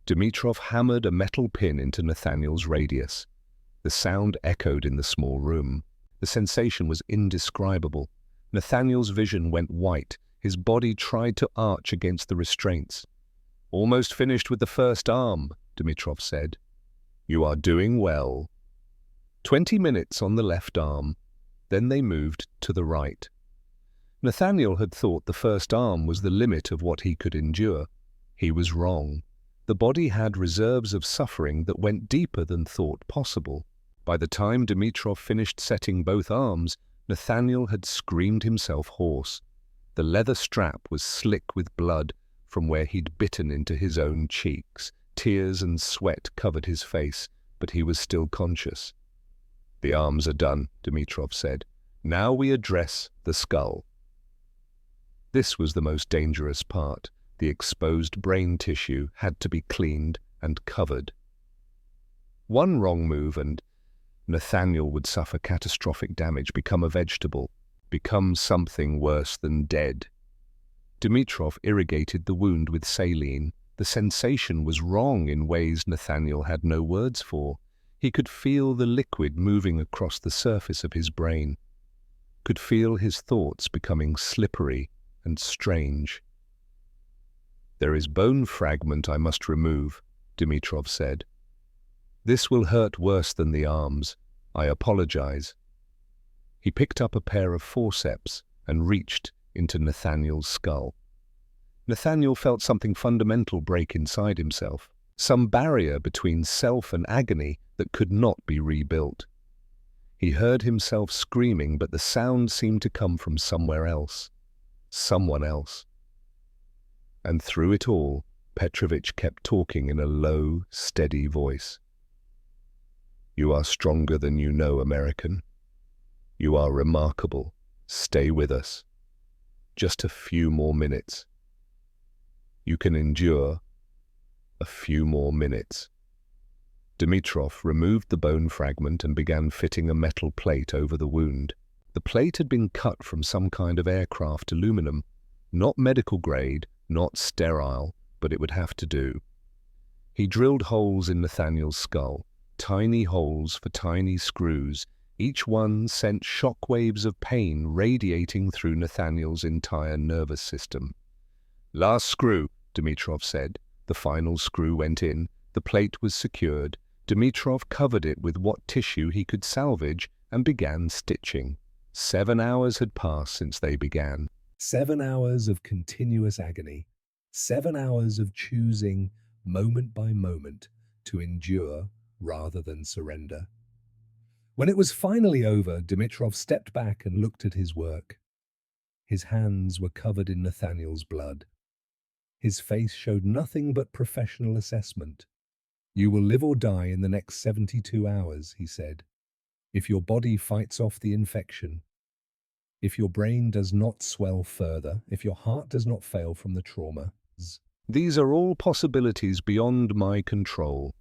A: Dimitrov hammered a metal pin into Nathaniel's radius. The sound echoed in the small room. The sensation was indescribable. Nathaniel's vision went white. His body tried to arch against the restraints. Almost finished with the first arm, Dimitrov said. You are doing well. 20 minutes on the left arm. Then they moved to the right. Nathaniel had thought the first arm was the limit of what he could endure. He was wrong. The body had reserves of suffering that went deeper than thought possible. By the time Dimitrov finished setting both arms, Nathaniel had screamed himself hoarse. The leather strap was slick with blood from where he'd bitten into his own cheeks. Tears and sweat covered his face, but he was still conscious. The arms are done, Dimitrov said. Now we address the skull. This was the most dangerous part. The exposed brain tissue had to be cleaned and covered. One wrong move and Nathaniel would suffer catastrophic damage, become a vegetable, become something worse than dead. Dimitrov irrigated the wound with saline. The sensation was wrong in ways Nathaniel had no words for. He could feel the liquid moving across the surface of his brain, could feel his thoughts becoming slippery and strange. There is bone fragment I must remove, Dimitrov said. This will hurt worse than the arms. I apologize. He picked up a pair of forceps and reached into Nathaniel's skull. Nathaniel felt something fundamental break inside himself, some barrier between self and agony that could not be rebuilt. He heard himself screaming, but the sound seemed to come from somewhere else, someone else. And through it all, Petrovich kept talking in a low, steady voice. You are stronger than you know, American. You are remarkable. Stay with us. Just a few more minutes. You can endure a few more minutes. Dimitrov removed the bone fragment and began fitting a metal plate over the wound. The plate had been cut from some kind of aircraft aluminum, not medical grade, not sterile, but it would have to do. He drilled holes in Nathaniel's skull, tiny holes for tiny screws. Each one sent shock waves of pain radiating through Nathaniel's entire nervous system. Last screw, Dimitrov said. The final screw went in. The plate was secured. Dimitrov covered it with what tissue he could salvage and began stitching. 7 hours had passed since they began. 7 hours of continuous agony. 7 hours of choosing, moment by moment, to endure rather than surrender. When it was finally over, Dimitrov stepped back and looked at his work. His hands were covered in Nathaniel's blood. His face showed nothing but professional assessment. You will live or die in the next 72 hours, he said. If your body fights off the infection, if your brain does not swell further, if your heart does not fail from the trauma. These are all possibilities beyond my control.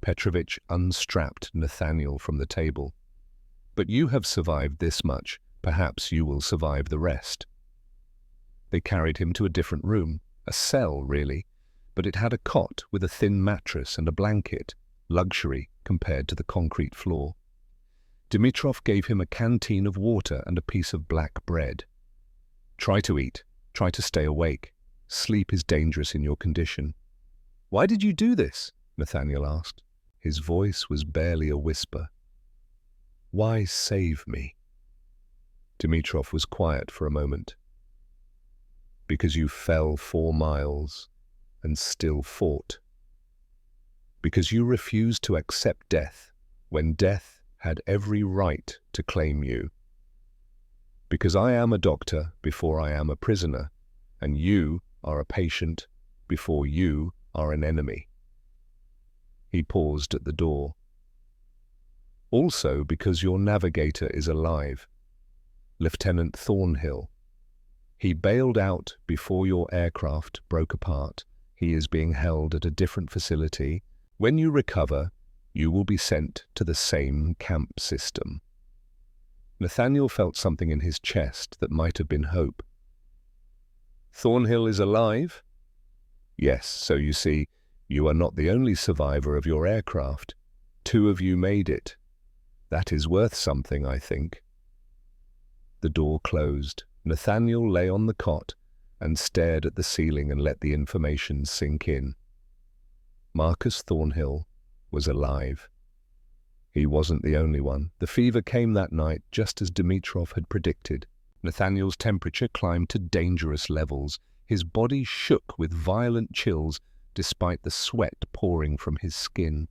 A: Petrovich unstrapped Nathaniel from the table. But you have survived this much. Perhaps you will survive the rest. They carried him to a different room, a cell, really, but it had a cot with a thin mattress and a blanket, luxury compared to the concrete floor. Dimitrov gave him a canteen of water and a piece of black bread. Try to eat. Try to stay awake. Sleep is dangerous in your condition. Why did you do this? Nathaniel asked. His voice was barely a whisper. Why save me? Dimitrov was quiet for a moment. Because you fell 4 miles and still fought. Because you refused to accept death when death had every right to claim you. Because I am a doctor before I am a prisoner, and you are a patient before you are an enemy." He paused at the door. "Also because your navigator is alive, Lieutenant Thornhill. He bailed out before your aircraft broke apart. He is being held at a different facility. When you recover, you will be sent to the same camp system." Nathaniel felt something in his chest that might have been hope. "Thornhill is alive?" "Yes, so you see, you are not the only survivor of your aircraft. 2 of you made it. That is worth something, I think." The door closed. Nathaniel lay on the cot and stared at the ceiling and let the information sink in. Marcus Thornhill was alive. He wasn't the only one. The fever came that night, just as Dimitrov had predicted. Nathaniel's temperature climbed to dangerous levels. His body shook with violent chills, despite the sweat pouring from his skin.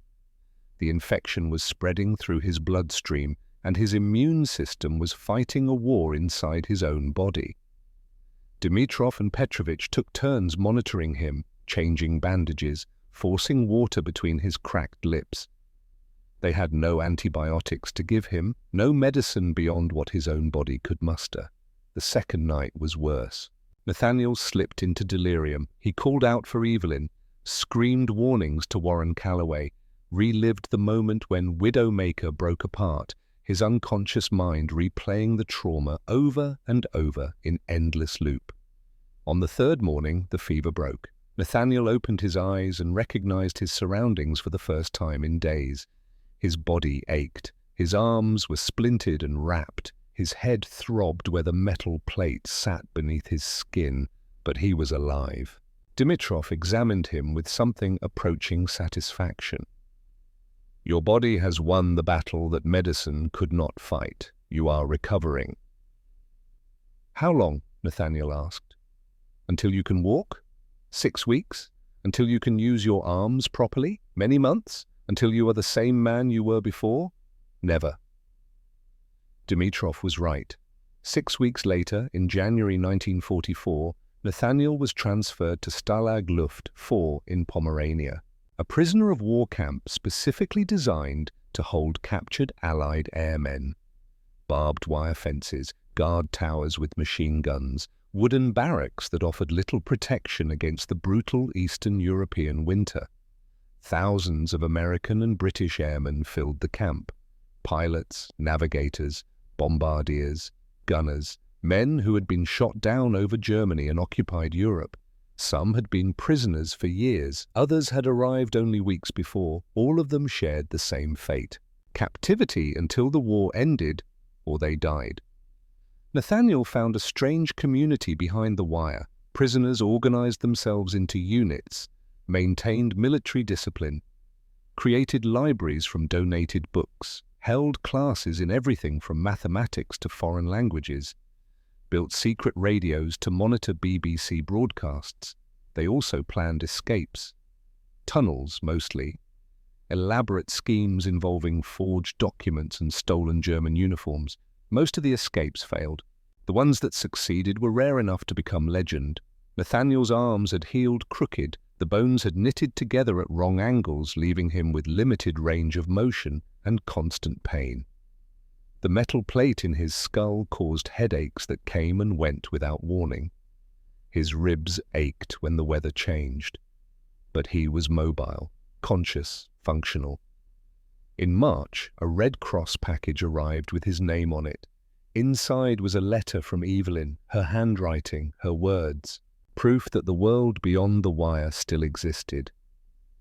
A: The infection was spreading through his bloodstream, and his immune system was fighting a war inside his own body. Dimitrov and Petrovich took turns monitoring him, changing bandages, forcing water between his cracked lips. They had no antibiotics to give him, no medicine beyond what his own body could muster. The second night was worse. Nathaniel slipped into delirium. He called out for Evelyn, screamed warnings to Warren Calloway, relived the moment when Widowmaker broke apart, his unconscious mind replaying the trauma over and over in endless loop. On the third morning, the fever broke. Nathaniel opened his eyes and recognized his surroundings for the first time in days. His body ached. His arms were splintered and wrapped. His head throbbed where the metal plate sat beneath his skin, but he was alive. Dimitrov examined him with something approaching satisfaction. "Your body has won the battle that medicine could not fight. You are recovering." "How long?" Nathaniel asked. "Until you can walk? 6 weeks? Until you can use your arms properly? Many months? Until you are the same man you were before?" "Never." Dimitrov was right. 6 weeks later, in January 1944, Nathaniel was transferred to Stalag Luft 4 in Pomerania, a prisoner of war camp specifically designed to hold captured Allied airmen. Barbed wire fences, guard towers with machine guns, wooden barracks that offered little protection against the brutal Eastern European winter. Thousands of American and British airmen filled the camp. Pilots, navigators, bombardiers, gunners, men who had been shot down over Germany and occupied Europe. Some had been prisoners for years, others had arrived only weeks before. All of them shared the same fate: captivity until the war ended, or they died. Nathaniel found a strange community behind the wire. Prisoners organized themselves into units, maintained military discipline, created libraries from donated books, held classes in everything from mathematics to foreign languages, built secret radios to monitor BBC broadcasts. They also planned escapes. Tunnels, mostly. Elaborate schemes involving forged documents and stolen German uniforms. Most of the escapes failed. The ones that succeeded were rare enough to become legend. Nathaniel's arms had healed crooked. The bones had knitted together at wrong angles, leaving him with limited range of motion and constant pain. The metal plate in his skull caused headaches that came and went without warning. His ribs ached when the weather changed. But he was mobile, conscious, functional. In March, a Red Cross package arrived with his name on it. Inside was a letter from Evelyn, her handwriting, her words, proof that the world beyond the wire still existed.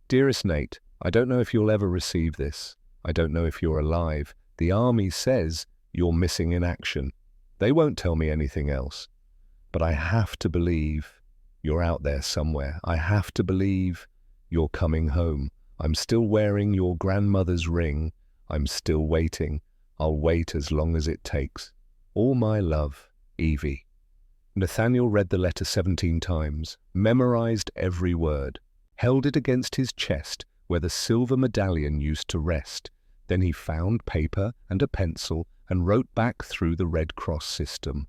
A: "Dearest Nate, I don't know if you'll ever receive this. I don't know if you're alive. The army says you're missing in action. They won't tell me anything else. But I have to believe you're out there somewhere. I have to believe you're coming home. I'm still wearing your grandmother's ring. I'm still waiting. I'll wait as long as it takes. All my love, Evie." Nathaniel read the letter 17 times, memorized every word, held it against his chest where the silver medallion used to rest. Then he found paper and a pencil and wrote back through the Red Cross system.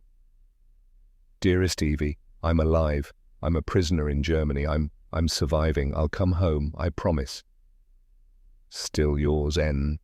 A: "Dearest Evie, I'm alive. I'm a prisoner in Germany. I'm I'm surviving. I'll come home, I promise. Still yours, N.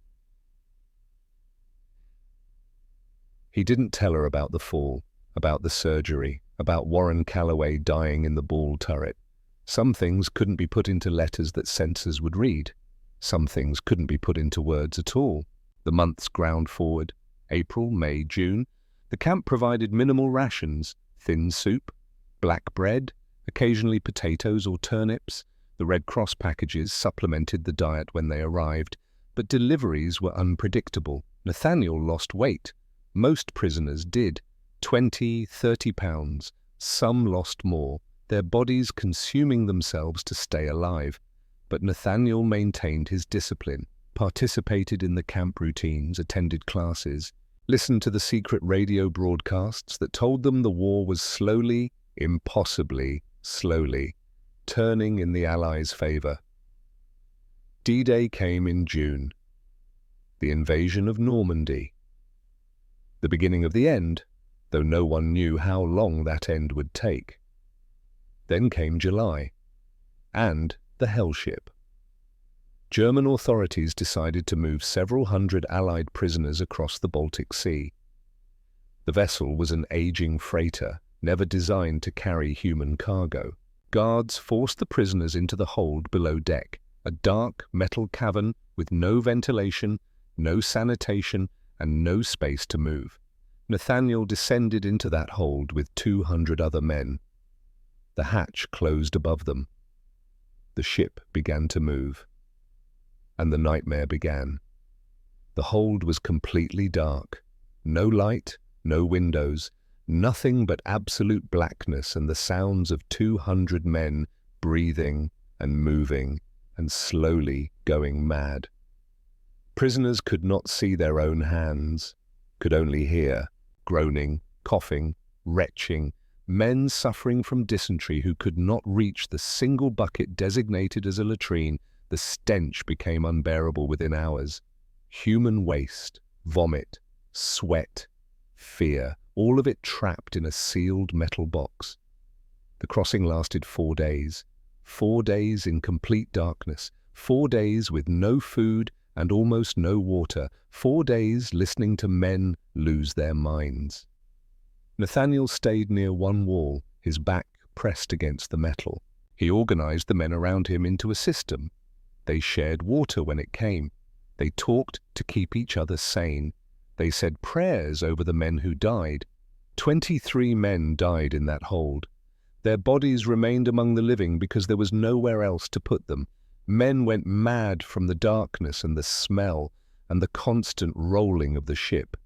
A: He didn't tell her about the fall, about the surgery, about Warren Calloway dying in the ball turret. Some things couldn't be put into letters that censors would read. Some things couldn't be put into words at all. The months ground forward. April, May, June. The camp provided minimal rations, thin soup, black bread, occasionally potatoes or turnips. The Red Cross packages supplemented the diet when they arrived, but deliveries were unpredictable. Nathaniel lost weight. Most prisoners did, 20, 30 pounds. Some lost more, their bodies consuming themselves to stay alive. But Nathaniel maintained his discipline, participated in the camp routines, attended classes, listened to the secret radio broadcasts that told them the war was slowly, impossibly slowly, turning in the Allies' favor. D-Day came in June. The invasion of Normandy. The beginning of the end, though no one knew how long that end would take. Then came July, and the Hell Ship. German authorities decided to move several hundred Allied prisoners across the Baltic Sea. The vessel was an aging freighter, never designed to carry human cargo. Guards forced the prisoners into the hold below deck, a dark metal cavern with no ventilation, no sanitation, and no space to move. Nathaniel descended into that hold with 200 other men. The hatch closed above them. The ship began to move. And the nightmare began. The hold was completely dark. No light, no windows, nothing but absolute blackness and the sounds of 200 men breathing and moving and slowly going mad. Prisoners could not see their own hands, could only hear groaning, coughing, retching, men suffering from dysentery who could not reach the single bucket designated as a latrine. The stench became unbearable within hours. Human waste, vomit, sweat, fear, all of it trapped in a sealed metal box. The crossing lasted 4 days. 4 days in complete darkness. 4 days with no food and almost no water. 4 days listening to men lose their minds. Nathaniel stayed near one wall, his back pressed against the metal. He organized the men around him into a system. They shared water when it came. They talked to keep each other sane. They said prayers over the men who died. 23 men died in that hold. Their bodies remained among the living because there was nowhere else to put them. Men went mad from the darkness and the smell and the constant rolling of the ship.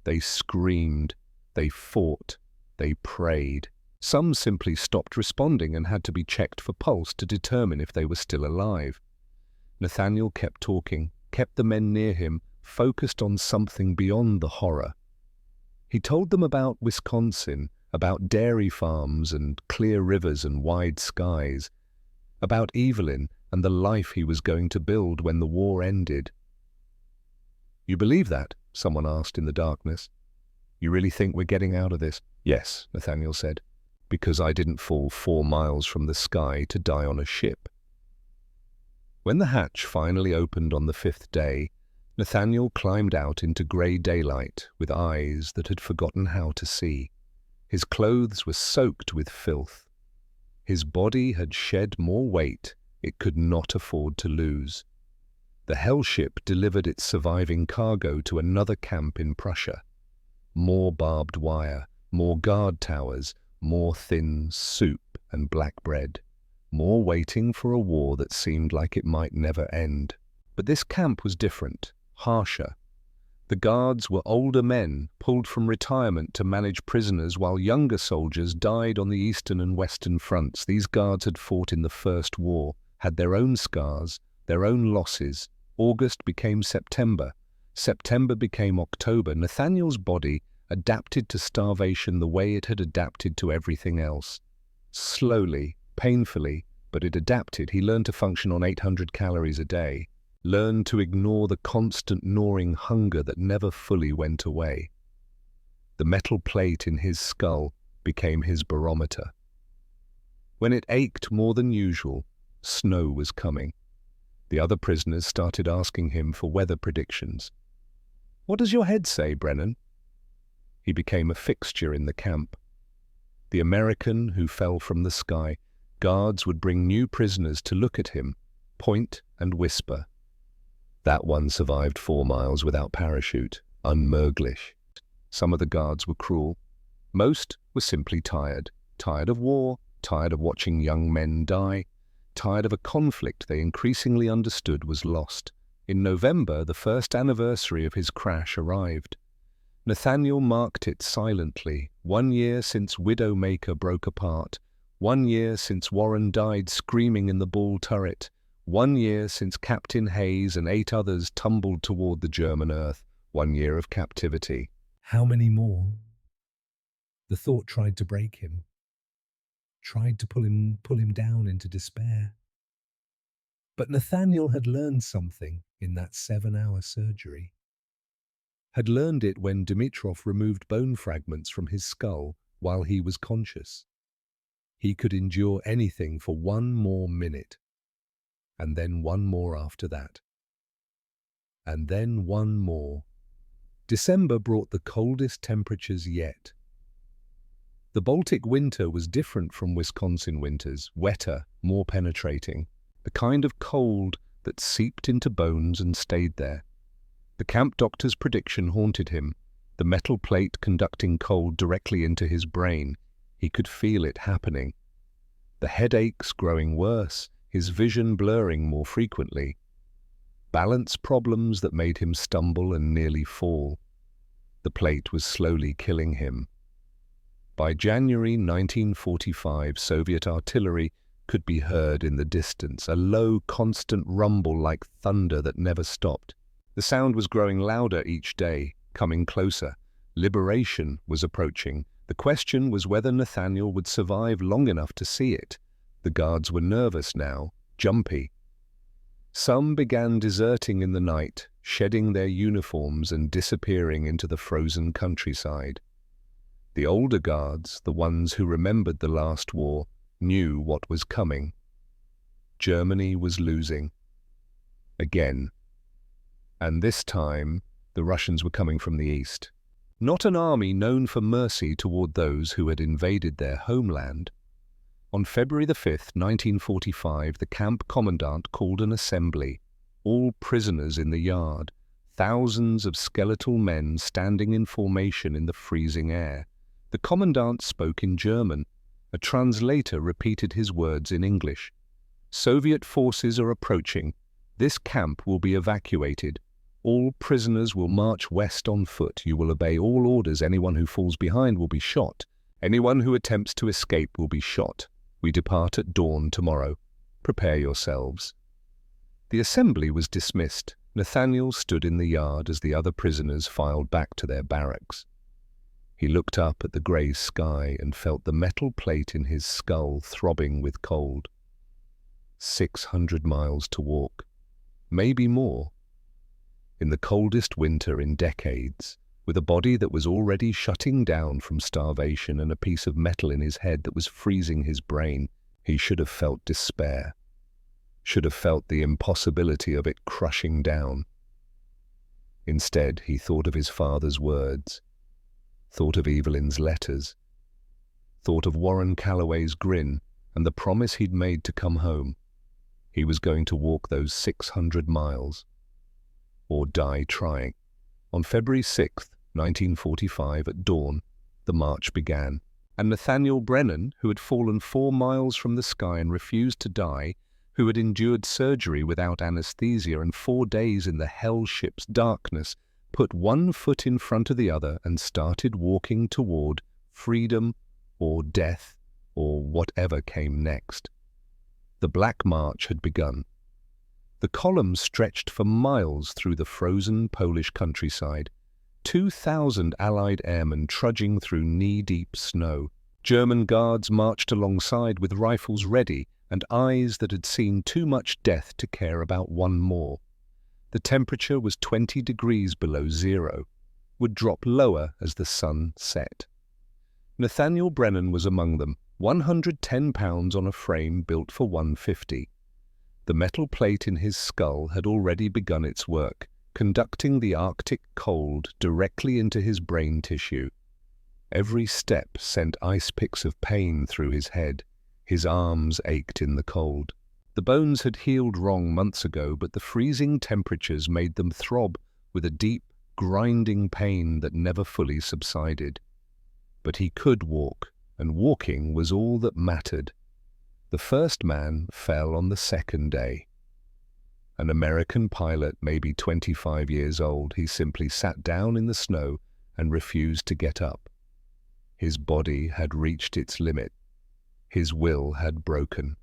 A: They screamed. They fought. They prayed. Some simply stopped responding and had to be checked for pulse to determine if they were still alive. Nathaniel kept talking, kept the men near him, focused on something beyond the horror. He told them about Wisconsin, about dairy farms and clear rivers and wide skies, about Evelyn and the life he was going to build when the war ended. "You believe that?" someone asked in the darkness. "You really think we're getting out of this?" "Yes," Nathaniel said, "because I didn't fall 4 miles from the sky to die on a ship." When the hatch finally opened on the 5th day, Nathaniel climbed out into grey daylight with eyes that had forgotten how to see. His clothes were soaked with filth. His body had shed more weight it could not afford to lose. The Hell Ship delivered its surviving cargo to another camp in Prussia. More barbed wire, more guard towers, more thin soup and black bread. More waiting for a war that seemed like it might never end. But this camp was different, harsher. The guards were older men, pulled from retirement to manage prisoners while younger soldiers died on the eastern and western fronts. These guards had fought in the First War, had their own scars, their own losses. August became September. September became October. Nathaniel's body adapted to starvation the way it had adapted to everything else. Slowly, painfully, but it adapted. He learned to function on 800 calories a day, learned to ignore the constant gnawing hunger that never fully went away. The metal plate in his skull became his barometer. When it ached more than usual, Snow was coming. The other prisoners started asking him for weather predictions. "What does your head say, Brennan?" He became a fixture in the camp. The American who fell from the sky. Guards would bring new prisoners to look at him, point and whisper. That one survived 4 miles without parachute, unmöglich. Some of the guards were cruel. Most were simply tired. Tired of war, tired of watching young men die, tired of a conflict they increasingly understood was lost. In November, the first anniversary of his crash arrived. Nathaniel marked it silently. 1 year since Widowmaker broke apart. 1 year since Warren died screaming in the ball turret. 1 year since Captain Hayes and 8 others tumbled toward the German earth. 1 year of captivity.
B: How many more? The thought tried to break him, tried to pull him down into despair. But Nathaniel had learned something in that 7-hour surgery. Had learned it when Dimitrov removed bone fragments from his skull while he was conscious. He could endure anything for 1 more minute, and then 1 more after that, and then 1 more. December brought the coldest temperatures yet. The Baltic winter was different from Wisconsin winters, wetter, more penetrating, the kind of cold that seeped into bones and stayed there. The camp doctor's prediction haunted him, the metal plate conducting cold directly into his brain. He could feel it happening. The headaches growing worse, his vision blurring more frequently. Balance problems that made him stumble and nearly fall. The plate was slowly killing him. By January 1945, Soviet artillery could be heard in the distance, a low, constant rumble like thunder that never stopped. The sound was growing louder each day, coming closer. Liberation was approaching. The question was whether Nathaniel would survive long enough to see it. The guards were nervous now, jumpy. Some began deserting in the night, shedding their uniforms and disappearing into the frozen countryside. The older guards, the ones who remembered the last war, knew what was coming. Germany was losing. Again. And this time, the Russians were coming from the east. Not an army known for mercy toward those who had invaded their homeland. On February 5th, 1945, the camp commandant called an assembly, all prisoners in the yard, thousands of skeletal men standing in formation in the freezing air. The commandant spoke in German. A translator repeated his words in English. Soviet forces are approaching. This camp will be evacuated. All prisoners will march west on foot. You will obey all orders. Anyone who falls behind will be shot. Anyone who attempts to escape will be shot. We depart at dawn tomorrow. Prepare yourselves. The assembly was dismissed. Nathaniel stood in the yard as the other prisoners filed back to their barracks. He looked up at the grey sky and felt the metal plate in his skull throbbing with cold. 600 miles to walk. Maybe more. In the coldest winter in decades, with a body that was already shutting down from starvation and a piece of metal in his head that was freezing his brain, he should have felt despair, should have felt the impossibility of it crushing down. Instead, he thought of his father's words, thought of Evelyn's letters, thought of Warren Calloway's grin and the promise he'd made to come home. He was going to walk those 600 miles, or die trying. On February 6th, 1945, at dawn, the march began, and Nathaniel Brennan, who had fallen 4 miles from the sky and refused to die, who had endured surgery without anesthesia and 4 days in the hell ship's darkness, put one foot in front of the other and started walking toward freedom or death or whatever came next. The Black March had begun. The column stretched for miles through the frozen Polish countryside, 2,000 Allied airmen trudging through knee-deep snow. German guards marched alongside with rifles ready and eyes that had seen too much death to care about one more. The temperature was 20 degrees below zero, would drop lower as the sun set. Nathaniel Brennan was among them, 110 pounds on a frame built for 150.
A: The metal plate in his skull had already begun its work, conducting the Arctic cold directly into his brain tissue. Every step sent ice picks of pain through his head. His arms ached in the cold. The bones had healed wrong months ago, but the freezing temperatures made them throb with a deep, grinding pain that never fully subsided. But he could walk, and walking was all that mattered. The first man fell on the second day. An American pilot, maybe 25 years old, he simply sat down in the snow and refused to get up. His body had reached its limit. His will had broken.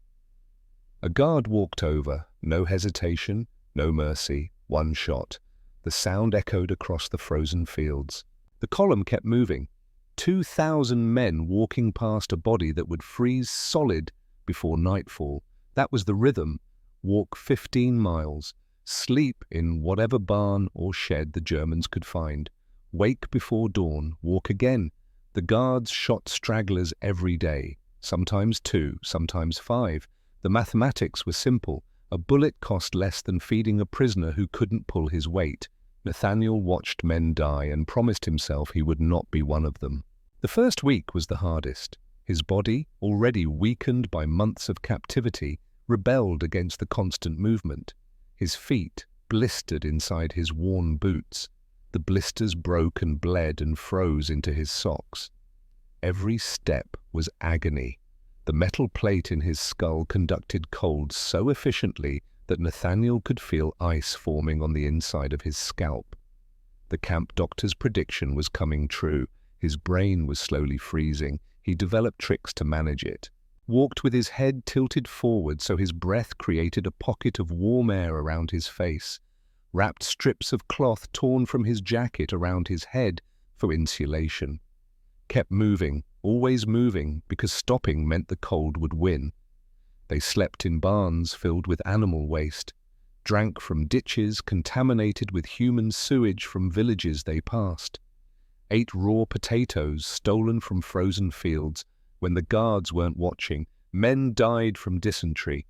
A: A guard walked over, no hesitation, no mercy, one shot. The sound echoed across the frozen fields. The column kept moving. 2,000 men walking past a body that would freeze solid before nightfall. That was the rhythm. Walk 15 miles. Sleep in whatever barn or shed the Germans could find. Wake before dawn. Walk again. The guards shot stragglers every day. Sometimes 2, sometimes 5. The mathematics were simple. A bullet cost less than feeding a prisoner who couldn't pull his weight. Nathaniel watched men die and promised himself he would not be one of them. The first week was the hardest. His body, already weakened by months of captivity, rebelled against the constant movement. His feet blistered inside his worn boots. The blisters broke and bled and froze into his socks. Every step was agony. The metal plate in his skull conducted cold so efficiently that Nathaniel could feel ice forming on the inside of his scalp. The camp doctor's prediction was coming true. His brain was slowly freezing. He developed tricks to manage it. Walked with his head tilted forward so his breath created a pocket of warm air around his face. Wrapped strips of cloth torn from his jacket around his head for insulation. Kept moving, always moving, because stopping meant the cold would win. They slept in barns filled with animal waste, drank from ditches contaminated with human sewage from villages they passed, ate raw potatoes stolen from frozen fields when the guards weren't watching. Men died from dysentery,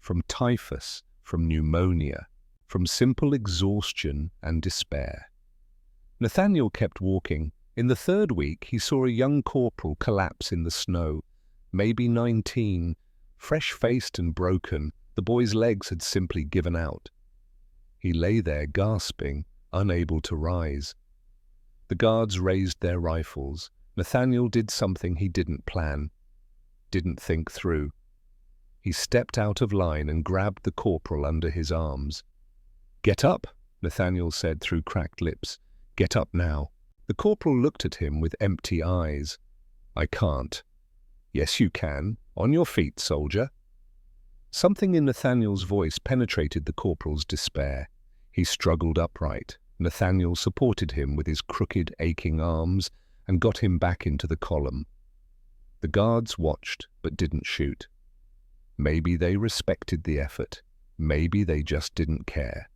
A: from typhus, from pneumonia, from simple exhaustion and despair. Nathaniel kept walking. In the third week, he saw a young corporal collapse in the snow, maybe 19, fresh-faced and broken. The boy's legs had simply given out. He lay there gasping, unable to rise. The guards raised their rifles. Nathaniel did something he didn't plan, didn't think through. He stepped out of line and grabbed the corporal under his arms. "Get up," Nathaniel said through cracked lips. "Get up now." The corporal looked at him with empty eyes. "I can't." "Yes, you can. On your feet, soldier." Something in Nathaniel's voice penetrated the corporal's despair. He struggled upright. Nathaniel supported him with his crooked, aching arms and got him back into the column. The guards watched but didn't shoot. Maybe they respected the effort. Maybe they just didn't care.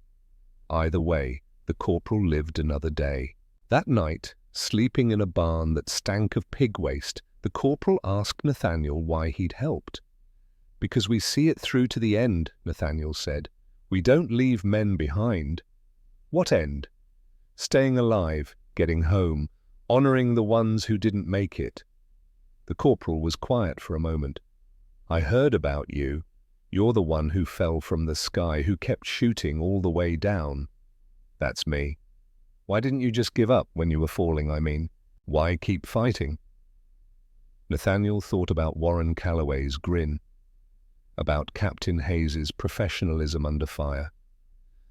A: Either way, the corporal lived another day. That night, sleeping in a barn that stank of pig waste, the corporal asked Nathaniel why he'd helped. "Because we see it through to the end," Nathaniel said. "We don't leave men behind." "What end?" "Staying alive, getting home, honoring the ones who didn't make it." The corporal was quiet for a moment. "I heard about you. You're the one who fell from the sky, who kept shooting all the way down." "That's me." "Why didn't you just give up when you were falling, I mean? Why keep fighting?" Nathaniel thought about Warren Calloway's grin, about Captain Hayes's professionalism under fire,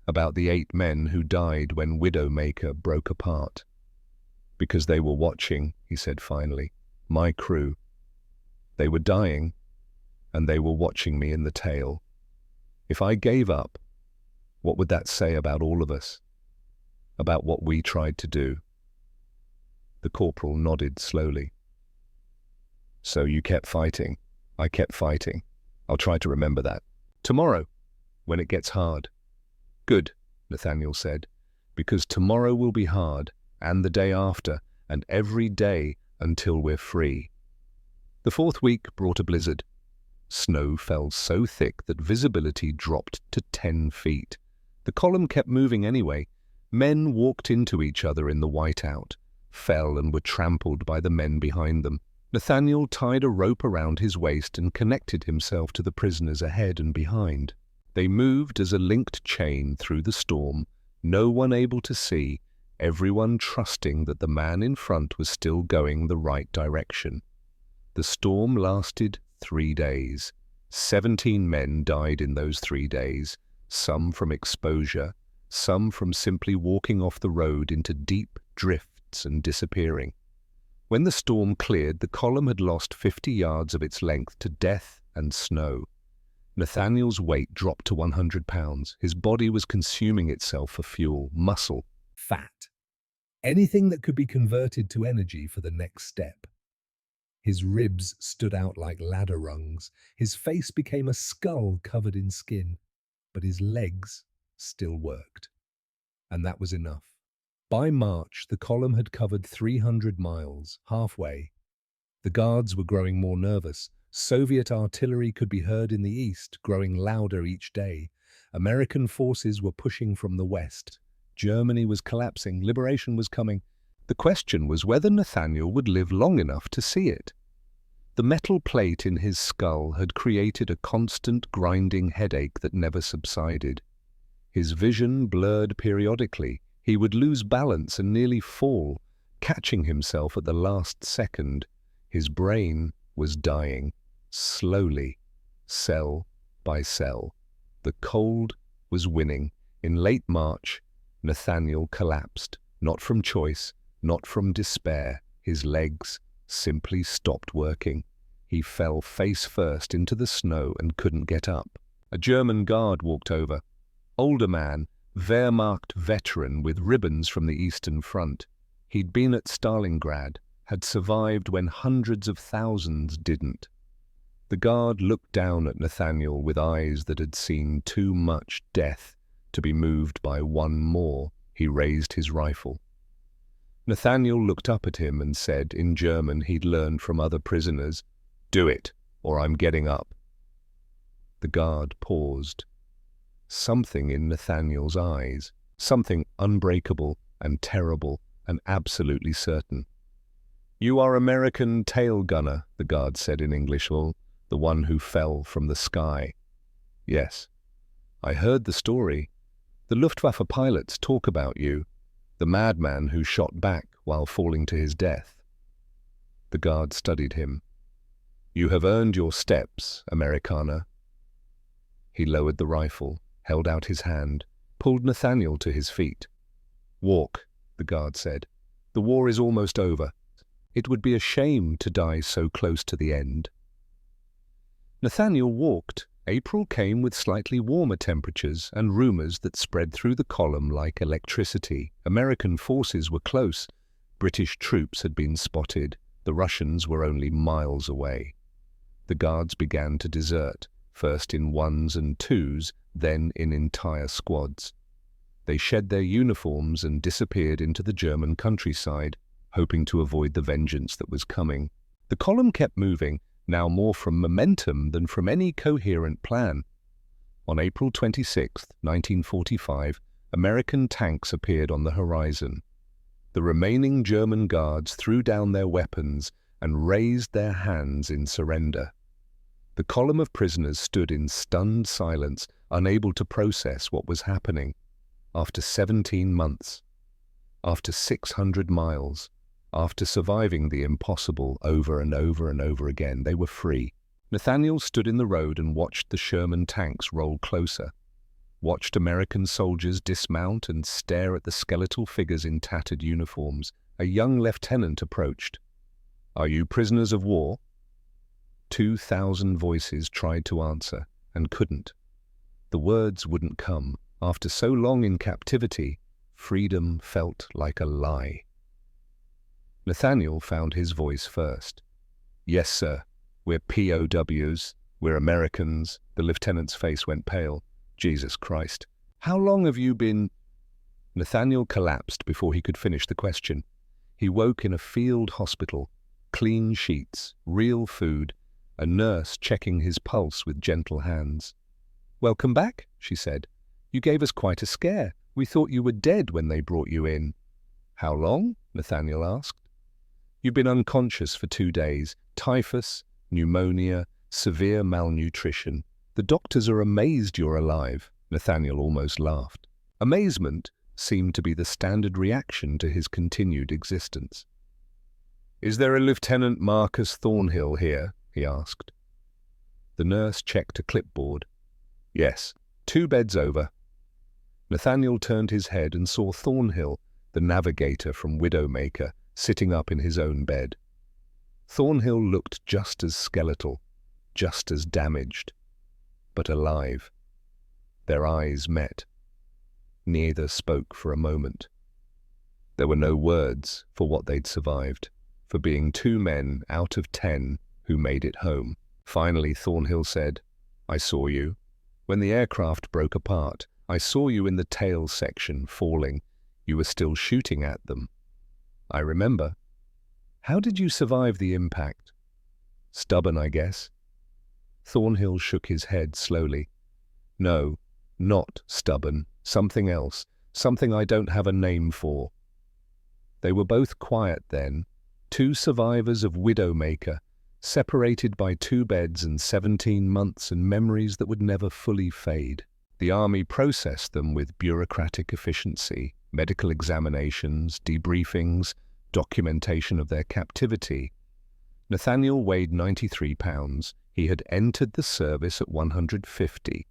A: about the 8 men who died when Widowmaker broke apart. "Because they were watching," he said finally. "My crew. They were dying, and they were watching me in the tail. If I gave up, what would that say about all of us? About what we tried to do?" The corporal nodded slowly. "So you kept fighting. I kept fighting. I'll try to remember that. Tomorrow, when it gets hard." "Good," Nathaniel said, "because tomorrow will be hard, and the day after, and every day until we're free." The fourth week brought a blizzard. Snow fell so thick that visibility dropped to 10 feet. The column kept moving anyway. Men walked into each other in the whiteout, fell and were trampled by the men behind them. Nathaniel tied a rope around his waist and connected himself to the prisoners ahead and behind. They moved as a linked chain through the storm, no one able to see, everyone trusting that the man in front was still going the right direction. The storm lasted 3 days. 17 men died in those 3 days, some from exposure, some from simply walking off the road into deep drifts and disappearing. When the storm cleared, the column had lost 50 yards of its length to death and snow. Nathaniel's weight dropped to 100 pounds. His body was consuming itself for fuel, muscle,
B: Fat. Anything that could be converted to energy for the next step. His ribs stood out like ladder rungs. His face became a skull covered in skin, but his legs still worked. And that was enough. By March, the column had covered 300 miles, halfway. The guards were growing more nervous. Soviet artillery could be heard in the east, growing louder each day. American forces were pushing from the west. Germany was collapsing. Liberation was coming. The question was whether Nathaniel would live long enough to see it. The metal plate in his skull had created a constant grinding headache that never subsided. His vision blurred periodically. He would lose balance and nearly fall, catching himself at the last second. His brain was dying, slowly, cell by cell. The cold was winning. In late March, Nathaniel collapsed, not from choice, not from despair. His legs simply stopped working. He fell face first into the snow and couldn't get up. A German guard walked over. Older man, Wehrmacht veteran with ribbons from the Eastern Front. He'd been at Stalingrad, had survived when hundreds of thousands didn't. The guard looked down at Nathaniel with eyes that had seen too much death to be moved by one more. He raised his rifle. Nathaniel looked up at him and said, in German he'd learned from other prisoners, "Do it, or I'm getting up." The guard paused. Something in Nathaniel's eyes, something unbreakable and terrible and absolutely certain. "You are American tail gunner," the guard said in English, the one who fell from the sky. "Yes. I heard the story. The Luftwaffe pilots talk about you, the madman who shot back while falling to his death." The guard studied him. "You have earned your steps, Amerikaner." He lowered the rifle, held out his hand, pulled Nathaniel to his feet. "Walk," the guard said. "The war is almost over. It would be a shame to die so close to the end." Nathaniel walked. April came with slightly warmer temperatures and rumors that spread through the column like electricity. American forces were close. British troops had been spotted. The Russians were only miles away. The guards began to desert, first in ones and twos, then in entire squads. They shed their uniforms and disappeared into the German countryside, hoping to avoid the vengeance that was coming. The column kept moving, now more from momentum than from any coherent plan. On April 26, 1945, American tanks appeared on the horizon. The remaining German guards threw down their weapons and raised their hands in surrender. The column of prisoners stood in stunned silence, unable to process what was happening. After 17 months, after 600 miles, after surviving the impossible over and over and over again, they were free. Nathaniel stood in the road and watched the Sherman tanks roll closer, watched American soldiers dismount and stare at the skeletal figures in tattered uniforms. A young lieutenant approached. "Are you prisoners of war?" 2,000 voices tried to answer and couldn't. The words wouldn't come. After so long in captivity, freedom felt like a lie. Nathaniel found his voice first. "Yes, sir. We're POWs. We're Americans." The lieutenant's face went pale. "Jesus Christ. How long have you been—" Nathaniel collapsed before he could finish the question. He woke in a field hospital. Clean sheets, real food,
A: a nurse checking his pulse with gentle hands. "Welcome back," she said. "You gave us quite a scare. We thought you were dead when they brought you in." "How long?" Nathaniel asked. "You've been unconscious for 2 days. Typhus, pneumonia, severe malnutrition. The doctors are amazed you're alive." Nathaniel almost laughed. Amazement seemed to be the standard reaction to his continued existence. "Is there a Lieutenant Marcus Thornhill here?" he asked. The nurse checked a clipboard. "Yes, 2 beds over." Nathaniel turned his head and saw Thornhill, the navigator from Widowmaker, sitting up in his own bed. Thornhill looked just as skeletal, just as damaged, but alive. Their eyes met. Neither spoke for a moment. There were no words for what they'd survived, for being 2 men out of 10 who made it home. Finally, Thornhill said, "I saw you. When the aircraft broke apart, I saw you in the tail section falling. You were still shooting at them. I remember. How did you survive the impact?" "Stubborn, I guess." Thornhill shook his head slowly. "No, not stubborn. Something else. Something I don't have a name for." They were both quiet then, 2 survivors of Widowmaker, separated by 2 beds and 17 months and memories that would never fully fade. The army processed them with bureaucratic efficiency, medical examinations, debriefings, documentation of their captivity. Nathaniel weighed 93 pounds. He had entered the service at 150.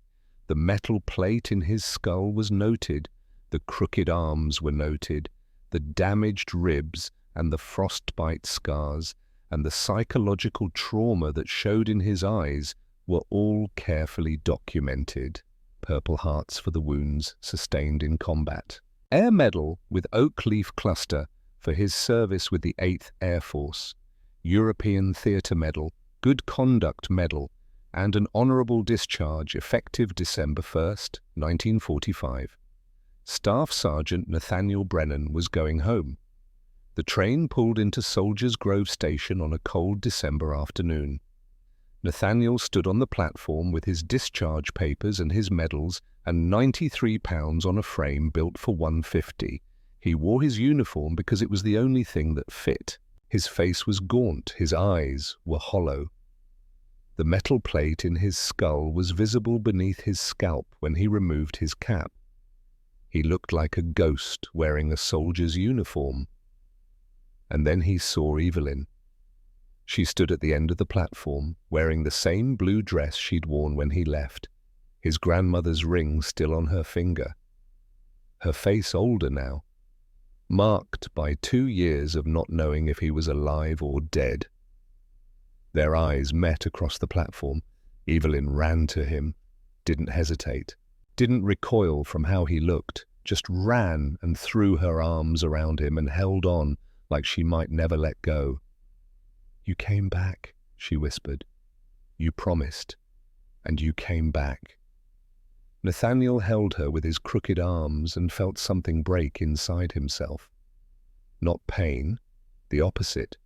A: The metal plate in his skull was noted. The crooked arms were noted. The damaged ribs and the frostbite scars and the psychological trauma that showed in his eyes were all carefully documented. Purple hearts for the wounds sustained in combat. Air Medal with Oak Leaf Cluster for his service with the 8th Air Force. European Theatre Medal, Good Conduct Medal, and an honourable discharge effective December 1st, 1945. Staff Sergeant Nathaniel Brennan was going home. The train pulled into Soldiers Grove Station on a cold December afternoon. Nathaniel stood on the platform with his discharge papers and his medals and 93 pounds on a frame built for 150. He wore his uniform because it was the only thing that fit. His face was gaunt, his eyes were hollow. The metal plate in his skull was visible beneath his scalp when he removed his cap. He looked like a ghost wearing a soldier's uniform. And then he saw Evelyn. She stood at the end of the platform, wearing the same blue dress she'd worn when he left, his grandmother's ring still on her finger. Her face older now, marked by 2 years of not knowing if he was alive or dead. Their eyes met across the platform. Evelyn ran to him, didn't hesitate, didn't recoil from how he looked, just ran and threw her arms around him and held on like she might never let go. "You came back," she whispered. "You promised, and you came back." Nathaniel held her with his crooked arms and felt something break inside himself. Not pain, the opposite.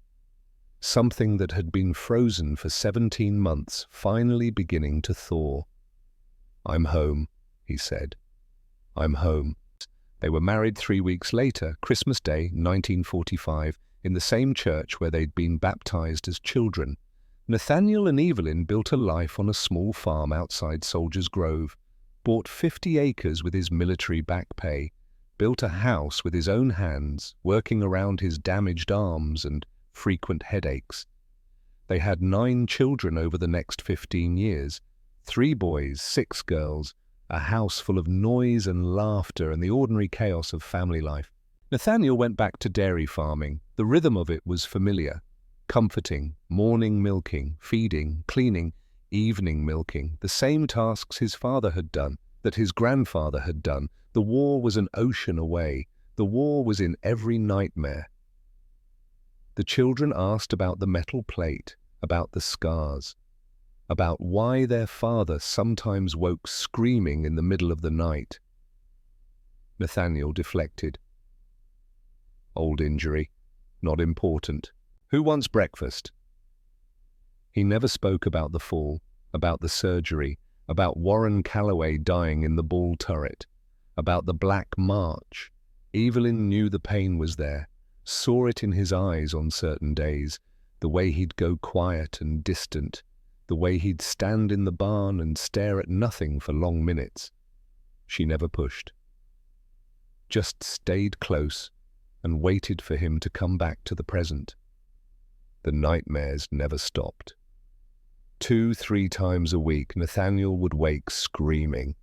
A: Something that had been frozen for 17 months finally beginning to thaw. "I'm home," he said. "I'm home." They were married 3 weeks later, Christmas Day, 1945, in the same church where they'd been baptized as children. Nathaniel and Evelyn built a life on a small farm outside Soldiers Grove, bought 50 acres with his military back pay, built a house with his own hands, working around his damaged arms and frequent headaches. They had 9 children over the next 15 years, 3 boys, 6 girls, a house full of noise and laughter and the ordinary chaos of family life. Nathaniel went back to dairy farming. The rhythm of it was familiar. Comforting, morning milking, feeding, cleaning, evening milking, the same tasks his father had done, that his grandfather had done. The war was an ocean away. The war was in every nightmare. The children asked about the metal plate, about the scars, about why their father sometimes woke screaming in the middle of the night. Nathaniel deflected. "Old injury. Not important. Who wants breakfast?" He never spoke about the fall, about the surgery, about Warren Calloway dying in the ball turret, about the Black March. Evelyn knew the pain was there, saw it in his eyes on certain days, the way he'd go quiet and distant, the way he'd stand in the barn and stare at nothing for long minutes. She never pushed. Just stayed close and waited for him to come back to the present. The nightmares never stopped. 2-3 times a week, Nathaniel would wake screaming,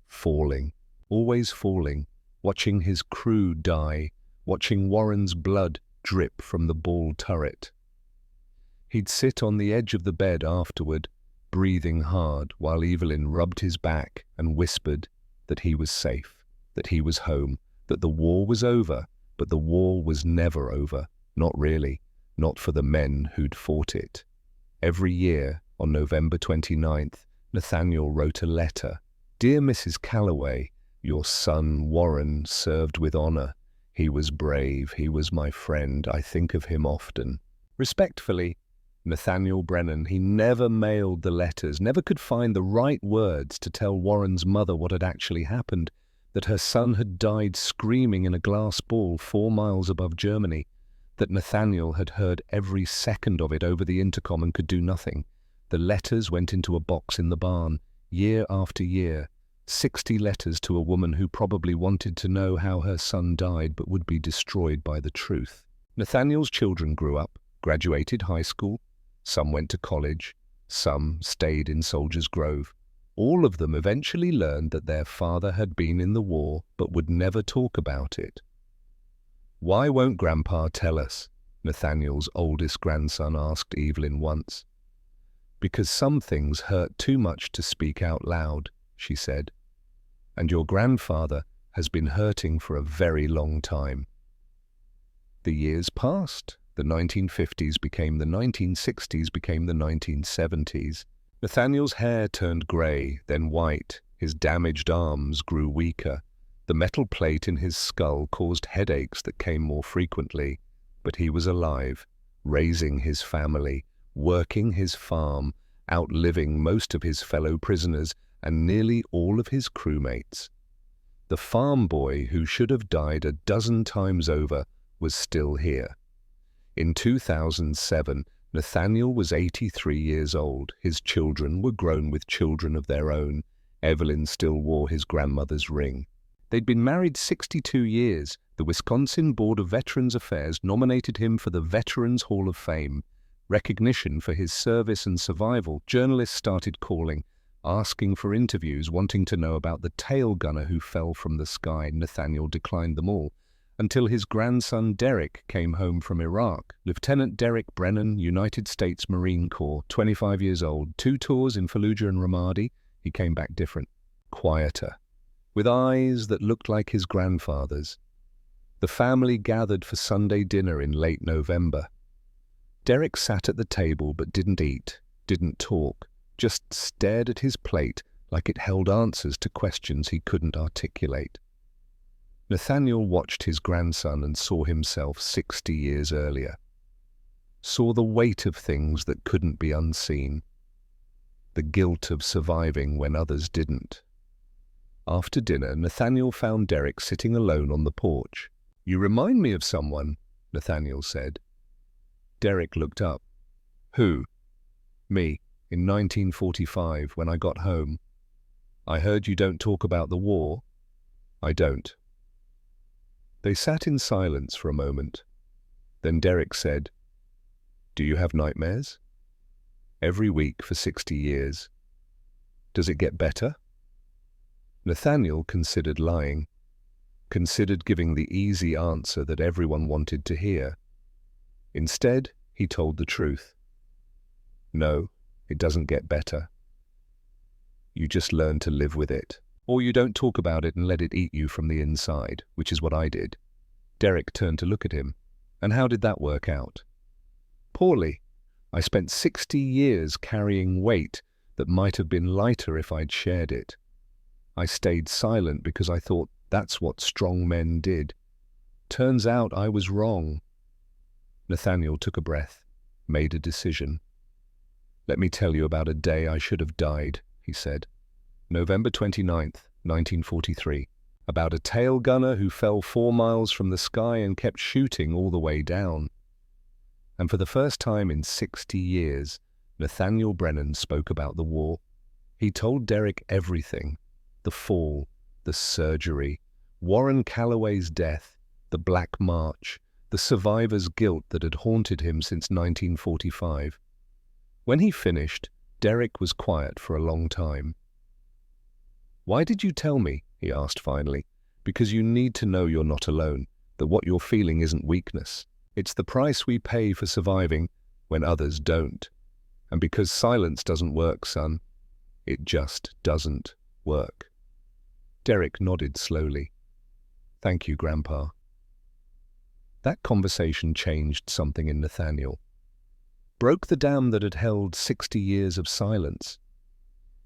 A: falling, always falling, watching his crew die, watching Warren's blood drip from the ball turret. He'd sit on the edge of the bed afterward, breathing hard, while Evelyn rubbed his back and whispered that he was safe, that he was home, that the war was over, but the war was never over, not really, not for the men who'd fought it. Every year, on November 29th, Nathaniel wrote a letter. "Dear Mrs. Calloway, your son Warren served with honor. He was brave, he was my friend, I think of him often. Respectfully, Nathaniel Brennan." He never mailed the letters, never could find the right words to tell Warren's mother what had actually happened, that her son had died screaming in a glass ball 4 miles above Germany, that Nathaniel had heard every second of it over the intercom and could do nothing. The letters went into a box in the barn, year after year, 60 letters to a woman who probably wanted to know how her son died but would be destroyed by the truth. Nathaniel's children grew up, graduated high school, some went to college, some stayed in Soldiers Grove. All of them eventually learned that their father had been in the war but would never talk about it. "Why won't Grandpa tell us?" Nathaniel's oldest grandson asked Evelyn once. "Because some things hurt too much to speak out loud," she said. "And your grandfather has been hurting for a very long time." The years passed. The 1950s became the 1960s, became the 1970s. Nathaniel's hair turned grey, then white. His damaged arms grew weaker. The metal plate in his skull caused headaches that came more frequently. But he was alive, raising his family, working his farm, outliving most of his fellow prisoners and nearly all of his crewmates. The farm boy who should have died a dozen times over was still here. In 2007, Nathaniel was 83 years old. His children were grown with children of their own. Evelyn still wore his grandmother's ring. They'd been married 62 years. The Wisconsin Board of Veterans Affairs nominated him for the Veterans Hall of Fame. Recognition for his service and survival, journalists started calling, asking for interviews, wanting to know about the tail gunner who fell from the sky. Nathaniel declined them all, until his grandson Derek came home from Iraq. Lieutenant Derek Brennan, United States Marine Corps, 25 years old, 2 tours in Fallujah and Ramadi. He came back different, quieter, with eyes that looked like his grandfather's. The family gathered for Sunday dinner in late November. Derek sat at the table but didn't eat, didn't talk, just stared at his plate like it held answers to questions he couldn't articulate. Nathaniel watched his grandson and saw himself 60 years earlier. Saw the weight of things that couldn't be unseen. The guilt of surviving when others didn't. After dinner, Nathaniel found Derek sitting alone on the porch. "You remind me of someone," Nathaniel said. Derek looked up. "Who?" "Me, in 1945, when I got home." "I heard you don't talk about the war." "I don't." They sat in silence for a moment. Then Derek said, "Do you have nightmares?" "Every week for 60 years." "Does it get better?" Nathaniel considered lying, considered giving the easy answer that everyone wanted to hear. Instead, he told the truth. "No, it doesn't get better. You just learn to live with it. Or you don't talk about it and let it eat you from the inside, which is what I did." Derek turned to look at him. "And how did that work out?" "Poorly. I spent 60 years carrying weight that might have been lighter if I'd shared it. I stayed silent because I thought that's what strong men did. Turns out I was wrong." Nathaniel took a breath, made a decision. "Let me tell you about a day I should have died," he said. November 29th, 1943. About a tail gunner who fell 4 miles from the sky and kept shooting all the way down. And for the first time in 60 years, Nathaniel Brennan spoke about the war. He told Derek everything: the fall, the surgery, Warren Calloway's death, the Black March, the survivor's guilt that had haunted him since 1945. When he finished, Derek was quiet for a long time. "Why did you tell me?" he asked finally. "Because you need to know you're not alone, that what you're feeling isn't weakness. It's the price we pay for surviving when others don't. And because silence doesn't work, son. It just doesn't work." Derek nodded slowly. "Thank you, Grandpa." That conversation changed something in Nathaniel. Broke the dam that had held 60 years of silence.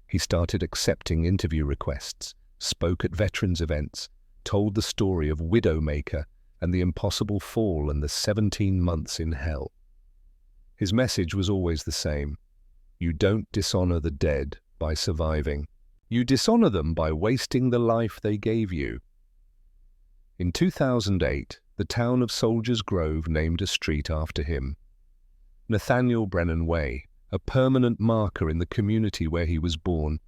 A: He started accepting interview requests, spoke at veterans events, told the story of Widowmaker and the impossible fall and the 17 months in hell. His message was always the same: you don't dishonor the dead by surviving. You dishonor them by wasting the life they gave you. In 2008, the town of Soldiers Grove named a street after him. Nathaniel Brennan Way, a permanent marker in the community where he was born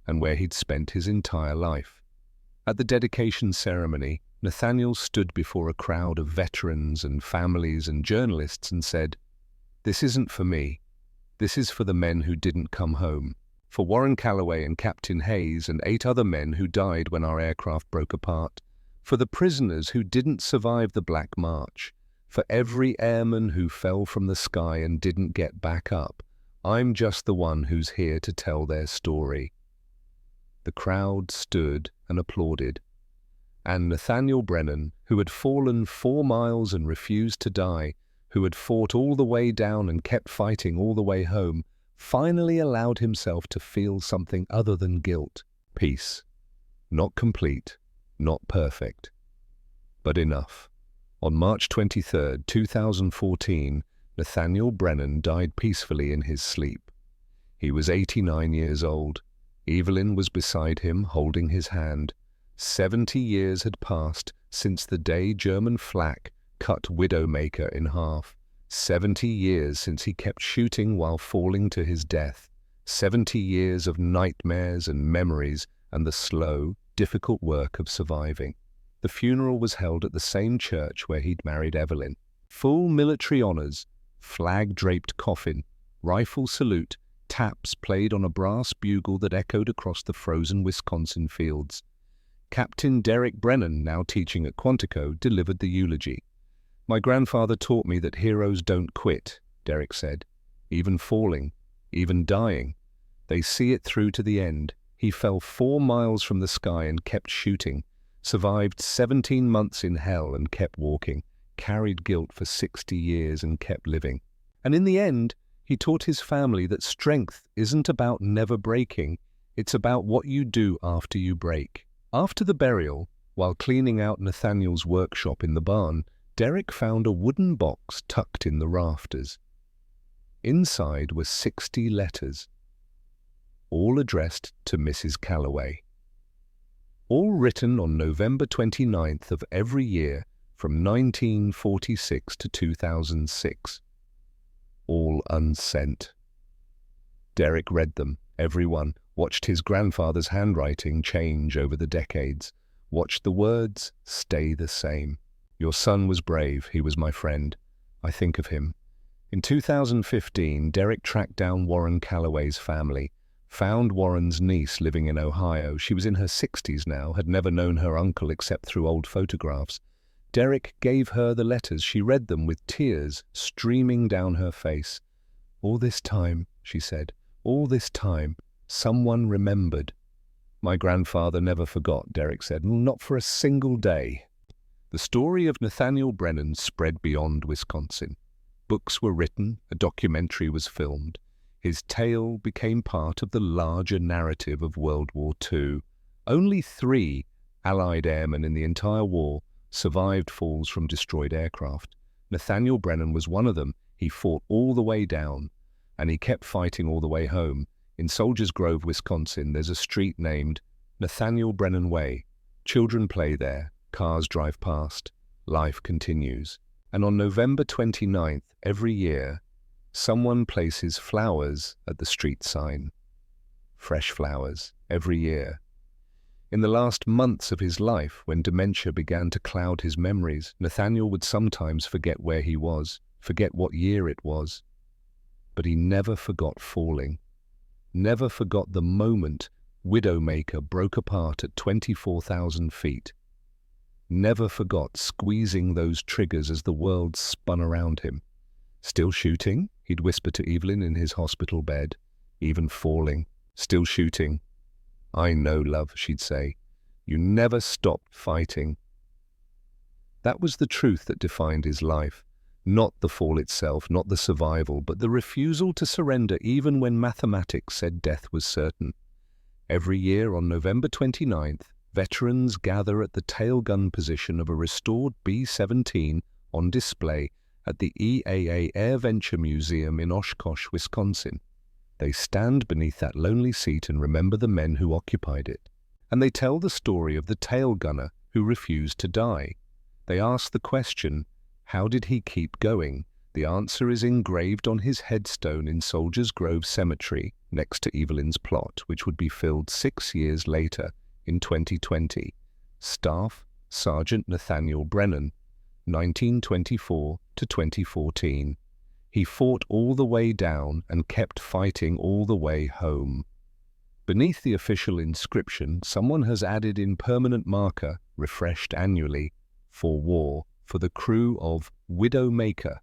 A: and where he'd spent his entire life. At the dedication ceremony, Nathaniel stood before a crowd of veterans and families and journalists and said, "This isn't for me. This is for the men who didn't come home. For Warren Calloway and Captain Hayes and 8 other men who died when our aircraft broke apart. For the prisoners who didn't survive the Black March. For every airman who fell from the sky and didn't get back up. I'm just the one who's here to tell their story." The crowd stood and applauded. And Nathaniel Brennan, who had fallen 4 miles and refused to die, who had fought all the way down and kept fighting all the way home, finally allowed himself to feel something other than guilt. Peace. Not complete, not perfect, but enough. On March 23, 2014, Nathaniel Brennan died peacefully in his sleep. He was 89 years old. Evelyn was beside him, holding his hand. 70 years had passed since the day German flak cut Widowmaker in half. 70 years since he kept shooting while falling to his death. 70 years of nightmares and memories and the slow, difficult work of surviving. The funeral was held at the same church where he'd married Evelyn. Full military honors, flag-draped coffin, rifle salute, taps played on a brass bugle that echoed across the frozen Wisconsin fields. Captain Derek Brennan, now teaching at Quantico, delivered the eulogy. "My grandfather taught me that heroes don't quit," Derek said. "Even falling, even dying. They see it through to the end. He fell 4 miles from the sky and kept shooting, survived 17 months in hell and kept walking, carried guilt for 60 years and kept living. And in the end, he taught his family that strength isn't about never breaking, it's about what you do after you break." After the burial, while cleaning out Nathaniel's workshop in the barn, Derek found a wooden box tucked in the rafters. Inside were 60 letters, all addressed to Mrs. Calloway. All written on November 29th of every year from 1946 to 2006. All unsent. Derek read them, every one, watched his grandfather's handwriting change over the decades, watched the words stay the same. "Your son was brave, he was my friend. I think of him." In 2015, Derek tracked down Warren Calloway's family, found Warren's niece living in Ohio. She was in her 60s now, had never known her uncle except through old photographs. Derek gave her the letters. She read them with tears streaming down her face. "All this time," she said, "all this time, someone remembered." "My grandfather never forgot," Derek said, "not for a single day." The story of Nathaniel Brennan spread beyond Wisconsin. Books were written, a documentary was filmed. His tale became part of the larger narrative of World War II. Only 3 Allied airmen in the entire war survived falls from destroyed aircraft. Nathaniel Brennan was one of them. He fought all the way down. and he kept fighting all the way home. In Soldiers Grove, Wisconsin, there's a street named Nathaniel Brennan Way. Children play there, cars drive past, life continues. And on November 29th every year, someone places flowers at the street sign. Fresh flowers, every year. In the last months of his life, when dementia began to cloud his memories, Nathaniel would sometimes forget where he was, forget what year it was. But he never forgot falling. Never forgot the moment Widowmaker broke apart at 24,000 feet. Never forgot squeezing those triggers as the world spun around him. Still shooting, he'd whisper to Evelyn in his hospital bed. Even falling, still shooting. I know, love, she'd say. You never stopped fighting. That was the truth that defined his life. Not the fall itself, not the survival, but the refusal to surrender even when mathematics said death was certain. Every year on November 29th, veterans gather at the tail gun position of a restored B-17 on display at the EAA Air Venture Museum in Oshkosh, Wisconsin. They stand beneath that lonely seat and remember the men who occupied it. And they tell the story of the tail gunner who refused to die. They ask the question, how did he keep going? The answer is engraved on his headstone in Soldiers Grove Cemetery next to Evelyn's plot, which would be filled 6 years later in 2020. Staff Sergeant Nathaniel Brennan, 1924 to 2014. He fought all the way down and kept fighting all the way home. Beneath the official inscription, someone has added in permanent marker, refreshed annually, for war, for the crew of Widowmaker,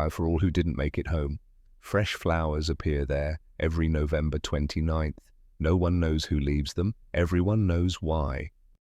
A: for all who didn't make it home. Fresh flowers appear there every November 29th. No one knows who leaves them. Everyone knows why.